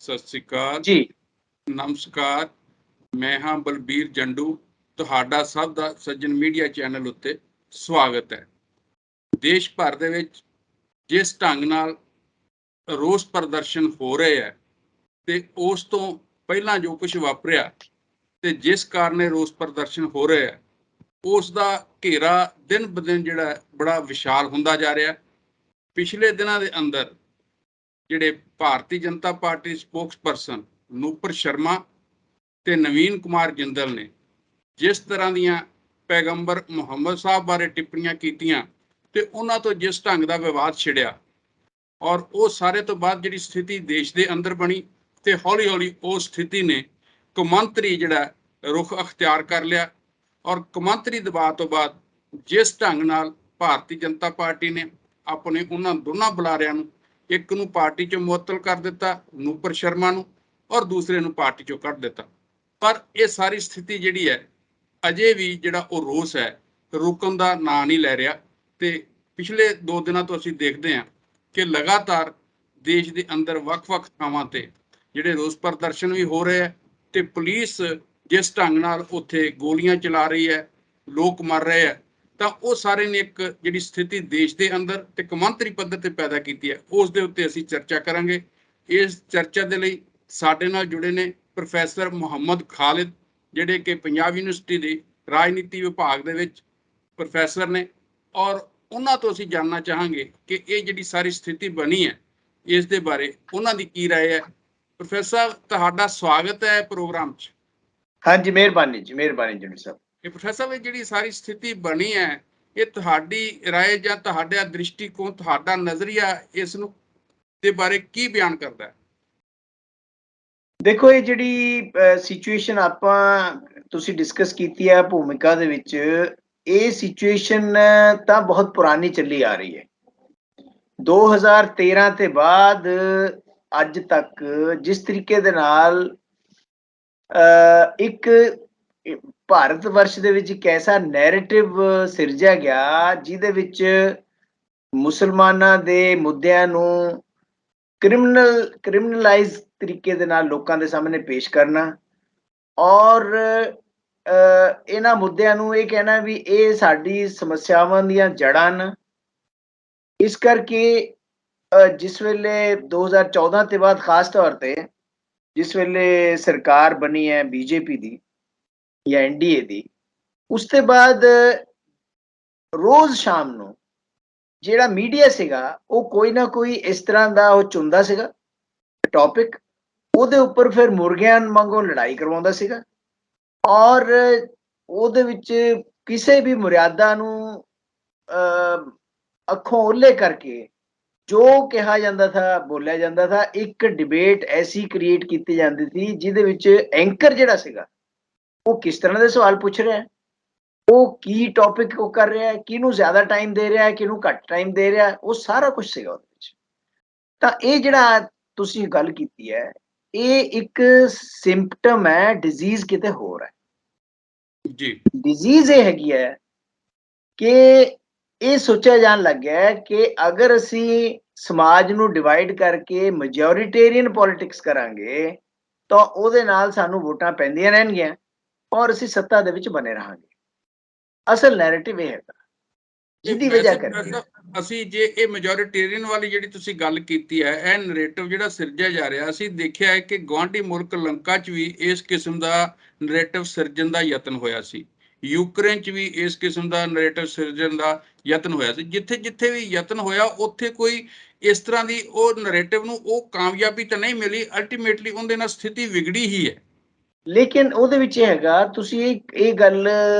सत श्री अकाल जी। नमस्कार। मैं हाँ बलबीर जंडू, ਤੁਹਾਡਾ ਸਭ ਦਾ ਸੱਜਣ ਮੀਡੀਆ ਚੈਨਲ ਉੱਤੇ ਸਵਾਗਤ ਹੈ। ਦੇਸ਼ ਭਰ ਦੇ ਵਿੱਚ ਜਿਸ ਢੰਗ ਨਾਲ ਰੋਸ ਪ੍ਰਦਰਸ਼ਨ ਹੋ ਰਹੇ ਹੈ ਤੇ ਉਸ ਤੋਂ ਪਹਿਲਾਂ ਜੋ ਕੁਝ ਵਾਪਰਿਆ ਤੇ ਜਿਸ ਕਾਰਨ ਇਹ ਰੋਸ ਪ੍ਰਦਰਸ਼ਨ ਹੋ ਰਹੇ ਹੈ ਉਸ ਦਾ ਘੇਰਾ ਦਿਨ ਬ ਦਿਨ ਜਿਹੜਾ ਬੜਾ ਵਿਸ਼ਾਲ ਹੁੰਦਾ ਜਾ ਰਿਹਾ। ਪਿਛਲੇ ਦਿਨਾਂ ਦੇ ਅੰਦਰ ਜਿਹੜੇ ਭਾਰਤੀ ਜਨਤਾ ਪਾਰਟੀ ਸਪੋਕਸਪਰਸਨ ਨੂਪਰ ਸ਼ਰਮਾ ਤੇ ਨਵੀਨ ਕੁਮਾਰ ਜਿੰਦਲ ਨੇ ਜਿਸ ਤਰ੍ਹਾਂ ਦੀਆਂ ਪੈਗੰਬਰ ਮੁਹੰਮਦ ਸਾਹਿਬ ਬਾਰੇ ਟਿੱਪਣੀਆਂ ਕੀਤੀਆਂ ਤੇ ਉਹਨਾਂ ਤੋਂ ਜਿਸ ਢੰਗ ਦਾ ਵਿਵਾਦ ਛਿੜਿਆ ਔਰ ਉਹ ਸਾਰੇ ਤੋਂ ਬਾਅਦ ਜਿਹੜੀ ਸਥਿਤੀ ਦੇਸ਼ ਦੇ ਅੰਦਰ ਬਣੀ ਤੇ ਹੌਲੀ ਹੌਲੀ ਉਹ ਸਥਿਤੀ ਨੇ ਕੌਮਾਂਤਰੀ ਜਿਹੜਾ ਰੁਖ ਅਖਤਿਆਰ ਕਰ ਲਿਆ ਔਰ ਕੌਮਾਂਤਰੀ ਦਬਾਅ ਤੋਂ ਬਾਅਦ ਜਿਸ ਢੰਗ ਨਾਲ ਭਾਰਤੀ ਜਨਤਾ ਪਾਰਟੀ ਨੇ ਆਪਣੇ ਉਹਨਾਂ ਦੋਨਾਂ ਬੁਲਾਰਿਆਂ ਨੂੰ ਇੱਕ ਨੂੰ ਪਾਰਟੀ ਚੋਂ ਮੁਅੱਤਲ ਕਰ ਦਿੱਤਾ ਨੂਪਰ ਸ਼ਰਮਾ ਨੂੰ ਔਰ ਦੂਸਰੇ ਨੂੰ ਪਾਰਟੀ ਚੋਂ ਕੱਢ ਦਿੱਤਾ। ਪਰ ਇਹ ਸਾਰੀ ਸਥਿਤੀ ਜਿਹੜੀ ਹੈ ਅਜੇ ਵੀ ਜਿਹੜਾ ਉਹ ਰੋਸ ਹੈ ਰੁਕਣ ਦਾ ਨਾਂ ਨਹੀਂ ਲੈ ਰਿਹਾ ਤੇ ਪਿਛਲੇ 2 ਦਿਨਾਂ ਤੋਂ ਅਸੀਂ ਦੇਖਦੇ ਹਾਂ ਕਿ ਲਗਾਤਾਰ ਦੇਸ਼ ਦੇ ਅੰਦਰ ਵੱਖ-ਵੱਖ ਥਾਵਾਂ ਤੇ ਜਿਹੜੇ ਰੋਸ ਪ੍ਰਦਰਸ਼ਨ ਵੀ ਹੋ ਰਹੇ ਹੈ ਤੇ ਪੁਲਿਸ ਜਿਸ ਢੰਗ ਨਾਲ ਉੱਥੇ ਗੋਲੀਆਂ ਚਲਾ ਰਹੀ ਹੈ, ਲੋਕ ਮਰ ਰਹੇ ਹੈ, ਤਾਂ ਉਹ ਸਾਰੇ ਨੇ ਇੱਕ ਜਿਹੜੀ ਸਥਿਤੀ ਦੇਸ਼ ਦੇ ਅੰਦਰ ਤੇ ਕੌਮਾਂਤਰੀ ਪੱਧਰ ਤੇ ਪੈਦਾ ਕੀਤੀ ਹੈ ਉਸ ਦੇ ਉੱਤੇ ਅਸੀਂ ਚਰਚਾ ਕਰਾਂਗੇ। ਇਸ ਚਰਚਾ ਦੇ ਲਈ ਸਾਡੇ ਨਾਲ ਜੁੜੇ ਨੇ ਪ੍ਰੋਫੈਸਰ ਮੁਹੰਮਦ ਖਾਲਿਦ ਜਿਹੜੇ ਕਿ ਪੰਜਾਬ ਯੂਨੀਵਰਸਿਟੀ ਦੇ ਰਾਜਨੀਤੀ ਵਿਭਾਗ ਦੇ ਵਿੱਚ ਪ੍ਰੋਫੈਸਰ ਨੇ ਔਰ ਉਹਨਾਂ ਤੋਂ ਅਸੀਂ ਜਾਣਨਾ ਚਾਹਾਂਗੇ ਕਿ ਇਹ ਜਿਹੜੀ ਸਾਰੀ ਸਥਿਤੀ ਬਣੀ ਹੈ ਇਸ ਦੇ ਬਾਰੇ ਉਹਨਾਂ ਦੀ ਕੀ ਰਾਏ ਹੈ। ਪ੍ਰੋਫੈਸਰ ਤੁਹਾਡਾ ਸਵਾਗਤ ਹੈ ਪ੍ਰੋਗਰਾਮ 'ਚ। ਹਾਂਜੀ, ਮਿਹਰਬਾਨੀ ਜੀ, ਮਿਹਰਬਾਨੀ ਜੀ ਸਾਹਿਬ। ਇਹ ਪ੍ਰੋਫੈਸਰ ਇਹ ਜਿਹੜੀ ਸਾਰੀ ਸਥਿਤੀ ਬਣੀ ਹੈ ਇਹ ਤੁਹਾਡੀ ਰਾਏ ਜਾਂ ਤੁਹਾਡਾ ਦ੍ਰਿਸ਼ਟੀਕੋਣ ਤੁਹਾਡਾ ਨਜ਼ਰੀਆ ਇਸ ਨੂੰ ਦੇ ਬਾਰੇ ਕੀ ਬਿਆਨ ਕਰਦਾ ਹੈ? ਦੇਖੋ, ਇਹ ਜਿਹੜੀ ਸਿਚੁਏਸ਼ਨ ਤੁਸੀਂ ਡਿਸਕਸ ਕੀਤੀ ਹੈ ਭੂਮਿਕਾ ਦੇ ਵਿੱਚ, ਇਹ ਸਿਚੁਏਸ਼ਨ ਤਾਂ ਬਹੁਤ ਪੁਰਾਣੀ ਚੱਲੀ ਆ ਰਹੀ ਹੈ। 2013 ਤੇ ਬਾਅਦ ਅੱਜ ਤੱਕ ਜਿਸ ਤਰੀਕੇ ਦੇ ਨਾਲ ਇੱਕ ਭਾਰਤ ਵਰਸ਼ ਦੇ ਵਿੱਚ ਇੱਕ ਐਸਾ ਨੈਰੇਟਿਵ ਸਿਰਜਿਆ ਗਿਆ ਜਿਹਦੇ ਵਿੱਚ ਮੁਸਲਮਾਨਾਂ ਦੇ ਮੁੱਦਿਆਂ ਨੂੰ ਕ੍ਰਿਮੀਨਲਾਈਜ਼ ਤਰੀਕੇ ਦੇ ਨਾਲ ਲੋਕਾਂ ਦੇ ਸਾਹਮਣੇ ਪੇਸ਼ ਕਰਨਾ ਔਰ ਇਹਨਾਂ ਮੁੱਦਿਆਂ ਨੂੰ ਇਹ ਕਹਿਣਾ ਵੀ ਇਹ ਸਾਡੀ ਸਮੱਸਿਆਵਾਂ ਦੀਆਂ ਜੜ੍ਹਾਂ ਨੇ। ਇਸ ਕਰਕੇ ਜਿਸ ਵੇਲੇ 2014 ਤੇ ਬਾਅਦ ਖਾਸ ਤੌਰ ਤੇ ਜਿਸ ਵੇਲੇ ਸਰਕਾਰ ਬਣੀ ਹੈ ਬੀਜੇਪੀ ਦੀ ਜਾਂ ਐਨਡੀਏ ਦੀ, ਉਸ ਤੋਂ ਬਾਅਦ ਰੋਜ਼ ਸ਼ਾਮ ਨੂੰ ਜਿਹੜਾ ਮੀਡੀਆ ਸੀਗਾ ਉਹ ਕੋਈ ਨਾ ਕੋਈ ਇਸ ਤਰ੍ਹਾਂ ਦਾ ਉਹ ਚੁਣਦਾ ਸੀਗਾ ਟੌਪਿਕ, ਉਹਦੇ ਉੱਪਰ ਫਿਰ ਮੁਰਗਿਆਂ ਵਾਂਗੂ ਲੜਾਈ ਕਰਵਾਉਂਦਾ ਸੀਗਾ ਔਰ ਉਹਦੇ ਵਿੱਚ ਕਿਸੇ ਵੀ ਮਰਿਆਦਾ ਨੂੰ ਅੱਖੋਂ ਓਹਲੇ ਕਰਕੇ ਜੋ ਕਿਹਾ ਜਾਂਦਾ ਥਾ ਬੋਲਿਆ ਜਾਂਦਾ ਥਾ। ਇੱਕ ਡਿਬੇਟ ਐਸੀ ਕ੍ਰੀਏਟ ਕੀਤੀ ਜਾਂਦੀ ਸੀ ਜਿਹਦੇ ਵਿੱਚ ਐਂਕਰ ਜਿਹੜਾ ਸੀਗਾ ਉਹ ਕਿਸ ਤਰ੍ਹਾਂ ਦੇ ਸਵਾਲ ਪੁੱਛ ਰਿਹਾ, ਉਹ ਕੀ ਟੌਪਿਕ ਉਹ ਕਰ ਰਿਹਾ, ਕਿਹਨੂੰ ਜ਼ਿਆਦਾ ਟਾਈਮ ਦੇ ਰਿਹਾ, ਕਿਹਨੂੰ ਘੱਟ ਟਾਈਮ ਦੇ ਰਿਹਾ, ਉਹ ਸਾਰਾ ਕੁਝ ਸੀਗਾ ਉਹਦੇ ਵਿੱਚ। ਤਾਂ ਇਹ ਜਿਹੜਾ ਤੁਸੀਂ ਗੱਲ ਕੀਤੀ ਹੈ ਇਹ ਇੱਕ ਸਿੰਪਟਮ ਹੈ ਡਿਜ਼ੀਜ਼ ਕਿਤੇ ਹੋਰ ਹੈ ਜੀ। ਡਿਜ਼ੀਜ਼ ਇਹ ਹੈਗੀ ਹੈ ਕਿ ਇਹ ਸੋਚਿਆ ਜਾਣ ਲੱਗ ਗਿਆ ਕਿ ਅਗਰ ਅਸੀਂ ਸਮਾਜ ਨੂੰ ਡਿਵਾਈਡ ਕਰਕੇ ਮੈਜੋਰਿਟੇਰੀਅਨ ਪੋਲਿਟਿਕਸ ਕਰਾਂਗੇ ਤਾਂ ਉਹਦੇ ਨਾਲ ਸਾਨੂੰ ਵੋਟਾਂ ਪੈਂਦੀਆਂ ਰਹਿਣਗੀਆਂ ਔਰ ਅਸੀਂ ਸੱਤਾ ਦੇ ਵਿੱਚ ਬਣੇ ਰਹਾਂਗੇ। ਅਸਲ ਨੈਰੇਟਿਵ ਇਹ ਹੈਗਾ ਜਿਹਦੀ ਵਜ੍ਹਾ ਕਰਕੇ ਅਸੀਂ ਜੇ ਇਹ ਮੈਜੋਰਿਟੇਰੀਅਨ ਵਾਲੀ ਜਿਹੜੀ ਤੁਸੀਂ ਗੱਲ ਕੀਤੀ ਹੈ ਇਹ ਨੈਰੇਟਿਵ ਜਿਹੜਾ ਸਿਰਜਿਆ ਜਾ ਰਿਹਾ, ਅਸੀਂ ਦੇਖਿਆ ਹੈ ਕਿ ਗੁਆਂਢੀ ਮੁਲਕ ਲੰਕਾ 'ਚ ਵੀ ਇਸ ਕਿਸਮ ਦਾ ਨੈਰੇਟਿਵ ਸਿਰਜਣ ਦਾ ਯਤਨ ਹੋਇਆ ਸੀ, ਯੂਕਰੇਨ 'ਚ ਵੀ ਇਸ ਕਿਸਮ ਦਾ ਨੈਰੇਟਿਵ ਸਿਰਜਣ ਦਾ ਯਤਨ ਹੋਇਆ ਸੀ। ਜਿੱਥੇ ਜਿੱਥੇ ਵੀ ਯਤਨ ਹੋਇਆ ਉੱਥੇ ਕੋਈ ਇਸ ਤਰ੍ਹਾਂ ਦੀ ਉਹ ਨੈਰੇਟਿਵ ਨੂੰ ਉਹ ਕਾਮਯਾਬੀ ਤਾਂ ਨਹੀਂ ਮਿਲੀ, ਅਲਟੀਮੇਟਲੀ ਉਹਦੇ ਨਾਲ ਸਥਿਤੀ ਵਿਗੜੀ ਹੀ ਹੈ। ਲੇਕਿਨ ਉਹਦੇ ਵਿੱਚ ਇਹ ਹੈਗਾ, ਤੁਸੀਂ ਇਹ ਗੱਲ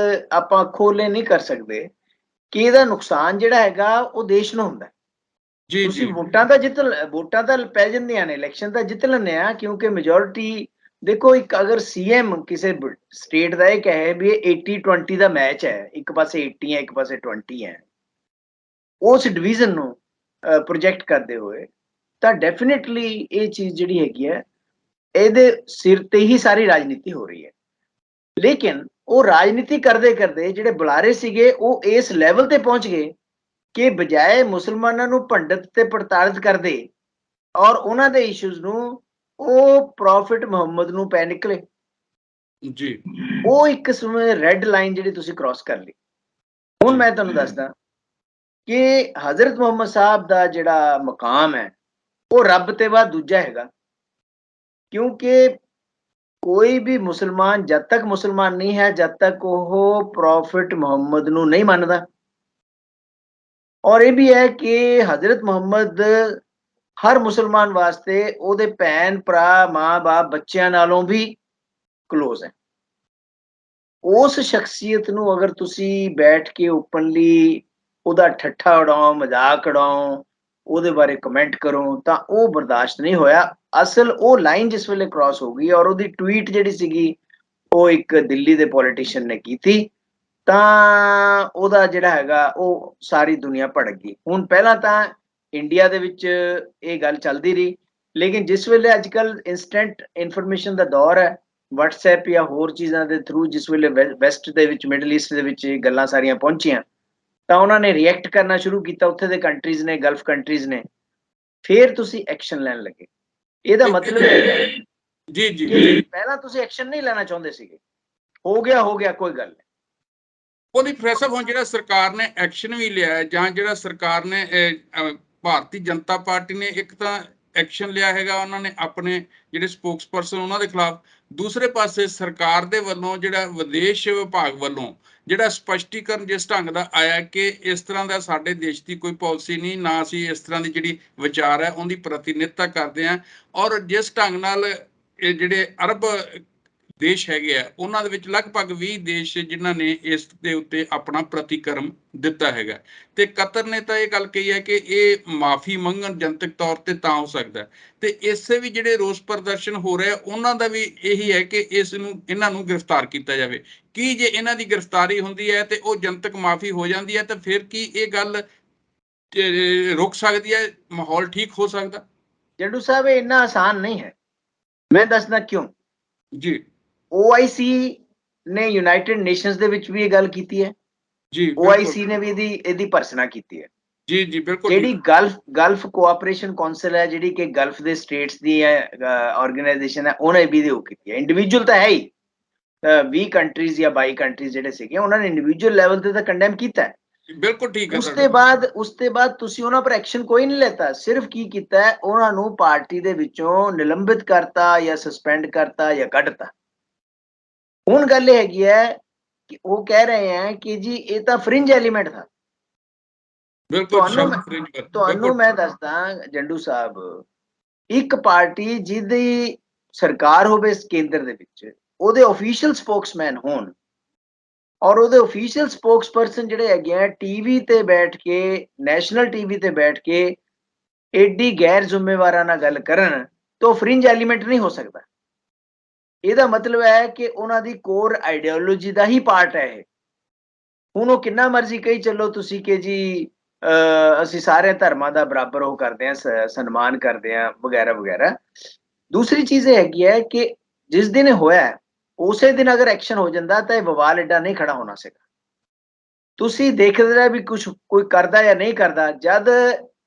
ਆਪਾਂ ਖੋਲੇ ਨਹੀਂ ਕਰ ਸਕਦੇ ਕਿ ਇਹਦਾ ਨੁਕਸਾਨ ਜਿਹੜਾ ਹੈਗਾ ਉਹ ਦੇਸ਼ ਨੂੰ ਹੁੰਦਾ। ਜੀ ਤੁਸੀਂ ਜੀ, ਵੋਟਾਂ ਤਾਂ ਪੈ ਜਾਂਦੀਆਂ ਨੇ, ਇਲੈਕਸ਼ਨ ਤਾਂ ਜਿੱਤ ਲੈਂਦੇ ਆ ਕਿਉਂਕਿ ਮੈਜੋਰਿਟੀ ਦੇਖੋ, ਇੱਕ ਅਗਰ ਸੀਐਮ ਕਿਸੇ ਸਟੇਟ ਦਾ ਇਹ ਕਹੇ ਵੀ ਇਹ 80-20 ਦਾ ਮੈਚ ਹੈ, ਇੱਕ ਪਾਸੇ 80 ਹੈ ਇੱਕ ਪਾਸੇ 20 ਹੈ, ਉਸ ਡਿਵੀਜ਼ਨ ਨੂੰ ਪ੍ਰੋਜੈਕਟ ਕਰਦੇ ਹੋਏ, ਤਾਂ ਡੈਫੀਨੇਟਲੀ ਇਹ ਚੀਜ਼ ਜਿਹੜੀ ਹੈਗੀ ਹੈ ਇਹਦੇ ਸਿਰ ਤੇ ਹੀ ਸਾਰੀ ਰਾਜਨੀਤੀ ਹੋ ਰਹੀ ਹੈ। ਲੇਕਿਨ ਉਹ ਰਾਜਨੀਤੀ ਕਰਦੇ ਕਰਦੇ ਜਿਹੜੇ ਬੁਲਾਰੇ ਸੀਗੇ ਉਹ ਇਸ ਲੈਵਲ ਤੇ ਪਹੁੰਚ ਗਏ ਕਿ ਬਜਾਏ ਮੁਸਲਮਾਨਾਂ ਨੂੰ ਭੰਡਤ ਤੇ ਪ੍ਰਤਾੜਿਤ ਕਰਦੇ ਔਰ ਉਹਨਾਂ ਦੇ ਇਸ਼ੂਜ਼ ਨੂੰ ਉਹ ਪ੍ਰੋਫਿਟ ਮੁਹੰਮਦ ਨੂੰ ਪੈ ਨਿਕਲੇ। ਜੀ ਉਹ ਇੱਕ ਕਿਸਮ ਰੈੱਡ ਲਾਈਨ ਜਿਹੜੀ ਤੁਸੀਂ ਕ੍ਰਾਸ ਕਰ ਲਈ। ਹੁਣ ਮੈਂ ਤੁਹਾਨੂੰ ਦੱਸਦਾ ਕਿ ਹਜ਼ਰਤ ਮੁਹੰਮਦ ਸਾਹਿਬ ਦਾ ਜਿਹੜਾ ਮਕਾਮ ਹੈ ਉਹ ਰੱਬ ਤੇ ਬਾਅਦ ਦੂਜਾ ਹੈਗਾ, ਕਿਉਂਕਿ ਕੋਈ ਵੀ ਮੁਸਲਮਾਨ ਜਦ ਤੱਕ ਮੁਸਲਮਾਨ ਨਹੀਂ ਹੈ ਜਦ ਤੱਕ ਉਹ ਪ੍ਰੋਫਿਟ ਮੁਹੰਮਦ ਨੂੰ ਨਹੀਂ ਮੰਨਦਾ। ਔਰ ਇਹ ਵੀ ਹੈ ਕਿ ਹਜ਼ਰਤ ਮੁਹੰਮਦ ਹਰ ਮੁਸਲਮਾਨ ਵਾਸਤੇ ਉਹਦੇ ਭੈਣ ਭਰਾ ਮਾਂ-ਬਾਪ ਬੱਚਿਆਂ ਨਾਲੋਂ ਵੀ ਕਲੋਜ਼ ਹੈ। ਉਸ ਸ਼ਖਸੀਅਤ ਨੂੰ ਅਗਰ ਤੁਸੀਂ ਬੈਠ ਕੇ ਓਪਨਲੀ ਉਹਦਾ ਠੱਠਾ ਉਡਾਓ, ਮਜ਼ਾਕ ਉਡਾਓ, ਉਹਦੇ ਬਾਰੇ ਕਮੈਂਟ ਕਰੋ ਤਾਂ ਉਹ ਬਰਦਾਸ਼ਤ ਨਹੀਂ ਹੋਇਆ। ਅਸਲ ਉਹ ਲਾਈਨ ਜਿਸ ਵੇਲੇ ਕ੍ਰਾਸ ਹੋ ਗਈ ਔਰ ਉਹਦੀ ਟਵੀਟ ਜਿਹੜੀ ਸੀਗੀ ਉਹ ਇੱਕ ਦਿੱਲੀ ਦੇ ਪੋਲੀਟੀਸ਼ੀਅਨ ਨੇ ਕੀਤੀ ਤਾਂ ਉਹਦਾ ਜਿਹੜਾ ਹੈਗਾ ਉਹ ਸਾਰੀ ਦੁਨੀਆ ਭੜਕ ਗਈ। ਹੁਣ ਪਹਿਲਾਂ ਤਾਂ ਇੰਡੀਆ ਦੇ ਵਿੱਚ ਇਹ ਗੱਲ ਚੱਲਦੀ ਰਹੀ, ਲੇਕਿਨ ਜਿਸ ਵੇਲੇ ਅੱਜ ਕੱਲ੍ਹ ਇੰਸਟੈਂਟ ਇਨਫੋਰਮੇਸ਼ਨ ਦਾ ਦੌਰ ਹੈ, ਵਟਸਐਪ ਜਾਂ ਹੋਰ ਚੀਜ਼ਾਂ ਦੇ ਥਰੂ ਜਿਸ ਵੇਲੇ ਵੈਸਟ ਦੇ ਵਿੱਚ, ਮਿਡਲ ਈਸਟ ਦੇ ਵਿੱਚ ਇਹ ਗੱਲਾਂ ਸਾਰੀਆਂ ਪਹੁੰਚੀਆਂ ਤਾਂ ਉਹਨਾਂ ਨੇ ਰਿਐਕਟ ਕਰਨਾ ਸ਼ੁਰੂ ਕੀਤਾ, ਉੱਥੇ ਦੇ ਕੰਟਰੀਜ਼ ਨੇ, ਗਲਫ ਕੰਟਰੀਜ਼ ਨੇ, ਫਿਰ ਤੁਸੀਂ ਐਕਸ਼ਨ ਲੈਣ ਲੱਗੇ। ਇਹਦਾ ਮਤਲਬ ਹੈ ਜੀ ਜੀ ਪਹਿਲਾਂ ਤੁਸੀਂ ਐਕਸ਼ਨ ਨਹੀਂ ਲੈਣਾ ਚਾਹੁੰਦੇ ਸੀਗੇ, ਹੋ ਗਿਆ ਕੋਈ ਗੱਲ ਨਹੀਂ। ਉਹਦੀ ਪ੍ਰੈਸ ਹੁਣ ਜਿਹੜਾ ਸਰਕਾਰ ਨੇ ਐਕਸ਼ਨ ਵੀ ਲਿਆ ਜਾਂ ਜਿਹੜਾ ਸਰਕਾਰ ਨੇ ਭਾਰਤੀ ਜਨਤਾ ਪਾਰਟੀ ਨੇ ਇੱਕ ਤਾਂ ਐਕਸ਼ਨ ਲਿਆ ਹੈਗਾ, ਉਹਨਾਂ ਨੇ ਆਪਣੇ ਜਿਹੜੇ ਸਪੋਕਸਪਰਸਨ ਉਹਨਾਂ ਦੇ ਖਿਲਾਫ, ਦੂਸਰੇ ਪਾਸੇ ਸਰਕਾਰ ਦੇ ਵੱਲੋਂ ਜਿਹੜਾ ਵਿਦੇਸ਼ ਵਿਭਾਗ ਵੱਲੋਂ ਜਿਹੜਾ ਸਪਸ਼ਟੀਕਰਨ ਜਿਸ ਢੰਗ ਦਾ ਆਇਆ ਕਿ ਇਸ ਤਰ੍ਹਾਂ ਦਾ ਸਾਡੇ ਦੇਸ਼ ਦੀ ਕੋਈ ਪਾਲਿਸੀ ਨਹੀਂ, ਨਾ ਅਸੀਂ ਇਸ ਤਰ੍ਹਾਂ ਦੀ ਜਿਹੜੀ ਵਿਚਾਰ ਹੈ ਉਹਦੀ ਪ੍ਰਤੀਨਿਧਤਾ ਕਰਦੇ ਹਾਂ। ਔਰ ਜਿਸ ਢੰਗ ਨਾਲ ਇਹ ਜਿਹੜੇ ਅਰਬ ਦੇਸ਼ ਹੈਗੇ ਆ ਉਹਨਾਂ ਦੇ ਵਿੱਚ ਲਗਭਗ 20 ਦੇਸ਼ ਜਿਨ੍ਹਾਂ ਨੇ ਇਸ ਦੇ ਉੱਤੇ ਆਪਣਾ ਪ੍ਰਤੀਕਰਮ ਦਿੱਤਾ ਹੈਗਾ, ਤੇ ਕਤਰ ਨੇ ਤਾਂ ਇਹ ਗੱਲ ਕਹੀ ਹੈ ਕਿ ਇਹ ਮਾਫੀ ਮੰਗਣ ਜਨਤਕ ਤੌਰ ਤੇ ਤਾਂ ਹੋ ਸਕਦਾ। ਤੇ ਇਸੇ ਵੀ ਜਿਹੜੇ ਰੋਸ ਪ੍ਰਦਰਸ਼ਨ ਹੋ ਰਿਹਾ ਉਹਨਾਂ ਦਾ ਵੀ ਇਹੀ ਹੈ ਕਿ ਇਹਨਾਂ ਨੂੰ ਗ੍ਰਿਫਤਾਰ ਕੀਤਾ ਜਾਵੇ। ਕੀ ਜੇ ਇਹਨਾਂ ਦੀ ਗ੍ਰਿਫਤਾਰੀ ਹੁੰਦੀ ਹੈ ਤੇ ਉਹ ਜਨਤਕ ਮਾਫੀ ਹੋ ਜਾਂਦੀ ਹੈ ਤਾਂ ਫਿਰ ਕੀ ਇਹ ਗੱਲ ਰੁਕ ਸਕਦੀ ਹੈ, ਮਾਹੌਲ ਠੀਕ ਹੋ ਸਕਦਾ? ਜੰਡੂ ਸਾਹਿਬ ਇਹ ਇੰਨਾ ਆਸਾਨ ਨਹੀਂ ਹੈ, ਮੈਂ ਦੱਸਦਾ ਕਿਉਂ। ਜੀ OIC ਨੇ ਯੂਨਾਈਟਿਡ ਨੇਸ਼ਨਸ ਦੇ ਵਿੱਚ ਵੀ ਇਹ ਗੱਲ ਕੀਤੀ ਹੈ, ਜੀ OIC ਨੇ ਵੀ ਇਹਦੀ ਭਰਸਨਾ ਕੀਤੀ ਹੈ। ਜੀ ਜੀ ਬਿਲਕੁਲ। ਜਿਹੜੀ ਗਲਫ ਕੋਆਪਰੇਸ਼ਨ ਕਾਉਂਸਲ ਹੈ, ਜਿਹੜੀ ਕਿ ਗਲਫ ਦੇ ਸਟੇਟਸ ਦੀ ਆਰਗੇਨਾਈਜੇਸ਼ਨ ਹੈ, ਉਹਨੇ ਵੀ ਇਹਦੀ ਉਹ ਕੀਤੀ ਹੈ। ਇੰਡੀਵਿਜੂਅਲ ਤਾਂ ਹੈ ਹੀ, 20 ਕੰਟਰੀਜ਼ ਜਾਂ 22 ਕੰਟਰੀਜ਼ ਜਿਹੜੇ ਸੀਗੇ ਉਹਨਾਂ ਨੇ ਇੰਡੀਵਿਜੂਅਲ ਲੈਵਲ ਤੇ ਤਾਂ ਕੰਡੈਮ ਕੀਤਾ ਹੈ। ਬਿਲਕੁਲ ਠੀਕ ਹੈ। ਉਸ ਤੋਂ ਬਾਅਦ ਤੁਸੀਂ ਉਹਨਾਂ ਪਰ ਐਕਸ਼ਨ ਕੋਈ ਨਹੀਂ ਲੈਤਾ, ਸਿਰਫ ਕੀ ਕੀਤਾ ਹੈ, ਉਹਨਾਂ ਨੂੰ ਪਾਰਟੀ ਦੇ ਵਿੱਚੋਂ ਨਿਲੰਬਿਤ ਕਰਤਾ ਜਾਂ ਸਸਪੈਂਡ ਕਰਤਾ ਜਾਂ ਕੱਢਤਾ। ਹੁਣ ਗੱਲ ਇਹ ਹੈਗੀ ਹੈ ਕਿ ਉਹ ਕਹਿ ਰਹੇ ਹੈ ਕਿ ਜੀ ਇਹ ਤਾਂ ਫ੍ਰਿੰਜ ਐਲੀਮੈਂਟ ਥਾ। ਤੁਹਾਨੂੰ ਮੈਂ ਦੱਸਦਾ ਜੰਡੂ ਸਾਹਿਬ, ਇੱਕ ਪਾਰਟੀ ਜਿਹਦੀ ਸਰਕਾਰ ਹੋਵੇ ਕੇਂਦਰ ਦੇ ਵਿੱਚ, ਉਹਦੇ ਆਫੀਸ਼ੀਅਲ ਸਪੋਕਸਮੈਨ ਹੋਣ ਔਰ ਉਹਦੇ ਆਫੀਸ਼ੀਅਲ ਸਪੋਕਸਪਰਸਨ ਜਿਹੜੇ ਹੈਗੇ ਆ ਟੀਵੀ ਤੇ ਬੈਠ ਕੇ, ਨੈਸ਼ਨਲ ਟੀਵੀ ਤੇ ਬੈਠ ਕੇ ਏਡੀ ਗੈਰ ਜ਼ਿੰਮੇਵਾਰਾਂ ਨਾਲ ਗੱਲ ਕਰਨ ਤਾਂ ਫ੍ਰਿੰਜ ਐਲੀਮੈਂਟ ਨਹੀਂ ਹੋ ਸਕਦਾ। ਇਹਦਾ ਮਤਲਬ ਹੈ ਕਿ ਉਹਨਾਂ ਦੀ ਕੋਰ ਆਈਡੀਓਲੋਜੀ ਦਾ ਹੀ ਪਾਰਟ ਹੈ ਇਹ। ਹੁਣ ਉਹ ਕਿੰਨਾ ਮਰਜ਼ੀ ਕਹੀ ਚੱਲੋ ਤੁਸੀਂ ਕਿ ਜੀ ਅਸੀਂ ਸਾਰੇ ਧਰਮਾਂ ਦਾ ਬਰਾਬਰ ਉਹ ਕਰਦੇ ਹਾਂ, ਸਨਮਾਨ ਕਰਦੇ ਹਾਂ ਵਗੈਰਾ ਵਗੈਰਾ। ਦੂਸਰੀ ਚੀਜ਼ ਇਹ ਹੈਗੀ ਹੈ ਕਿ ਜਿਸ ਦਿਨ ਇਹ ਹੋਇਆ ਉਸੇ ਦਿਨ ਅਗਰ ਐਕਸ਼ਨ ਹੋ ਜਾਂਦਾ ਤਾਂ ਇਹ ਬਵਾਲ ਐਡਾ ਨਹੀਂ ਖੜਾ ਹੋਣਾ ਸੀਗਾ। ਤੁਸੀਂ ਦੇਖਦੇ ਰਹੇ ਵੀ ਕੁਝ ਕੋਈ ਕਰਦਾ ਜਾਂ ਨਹੀਂ ਕਰਦਾ, ਜਦ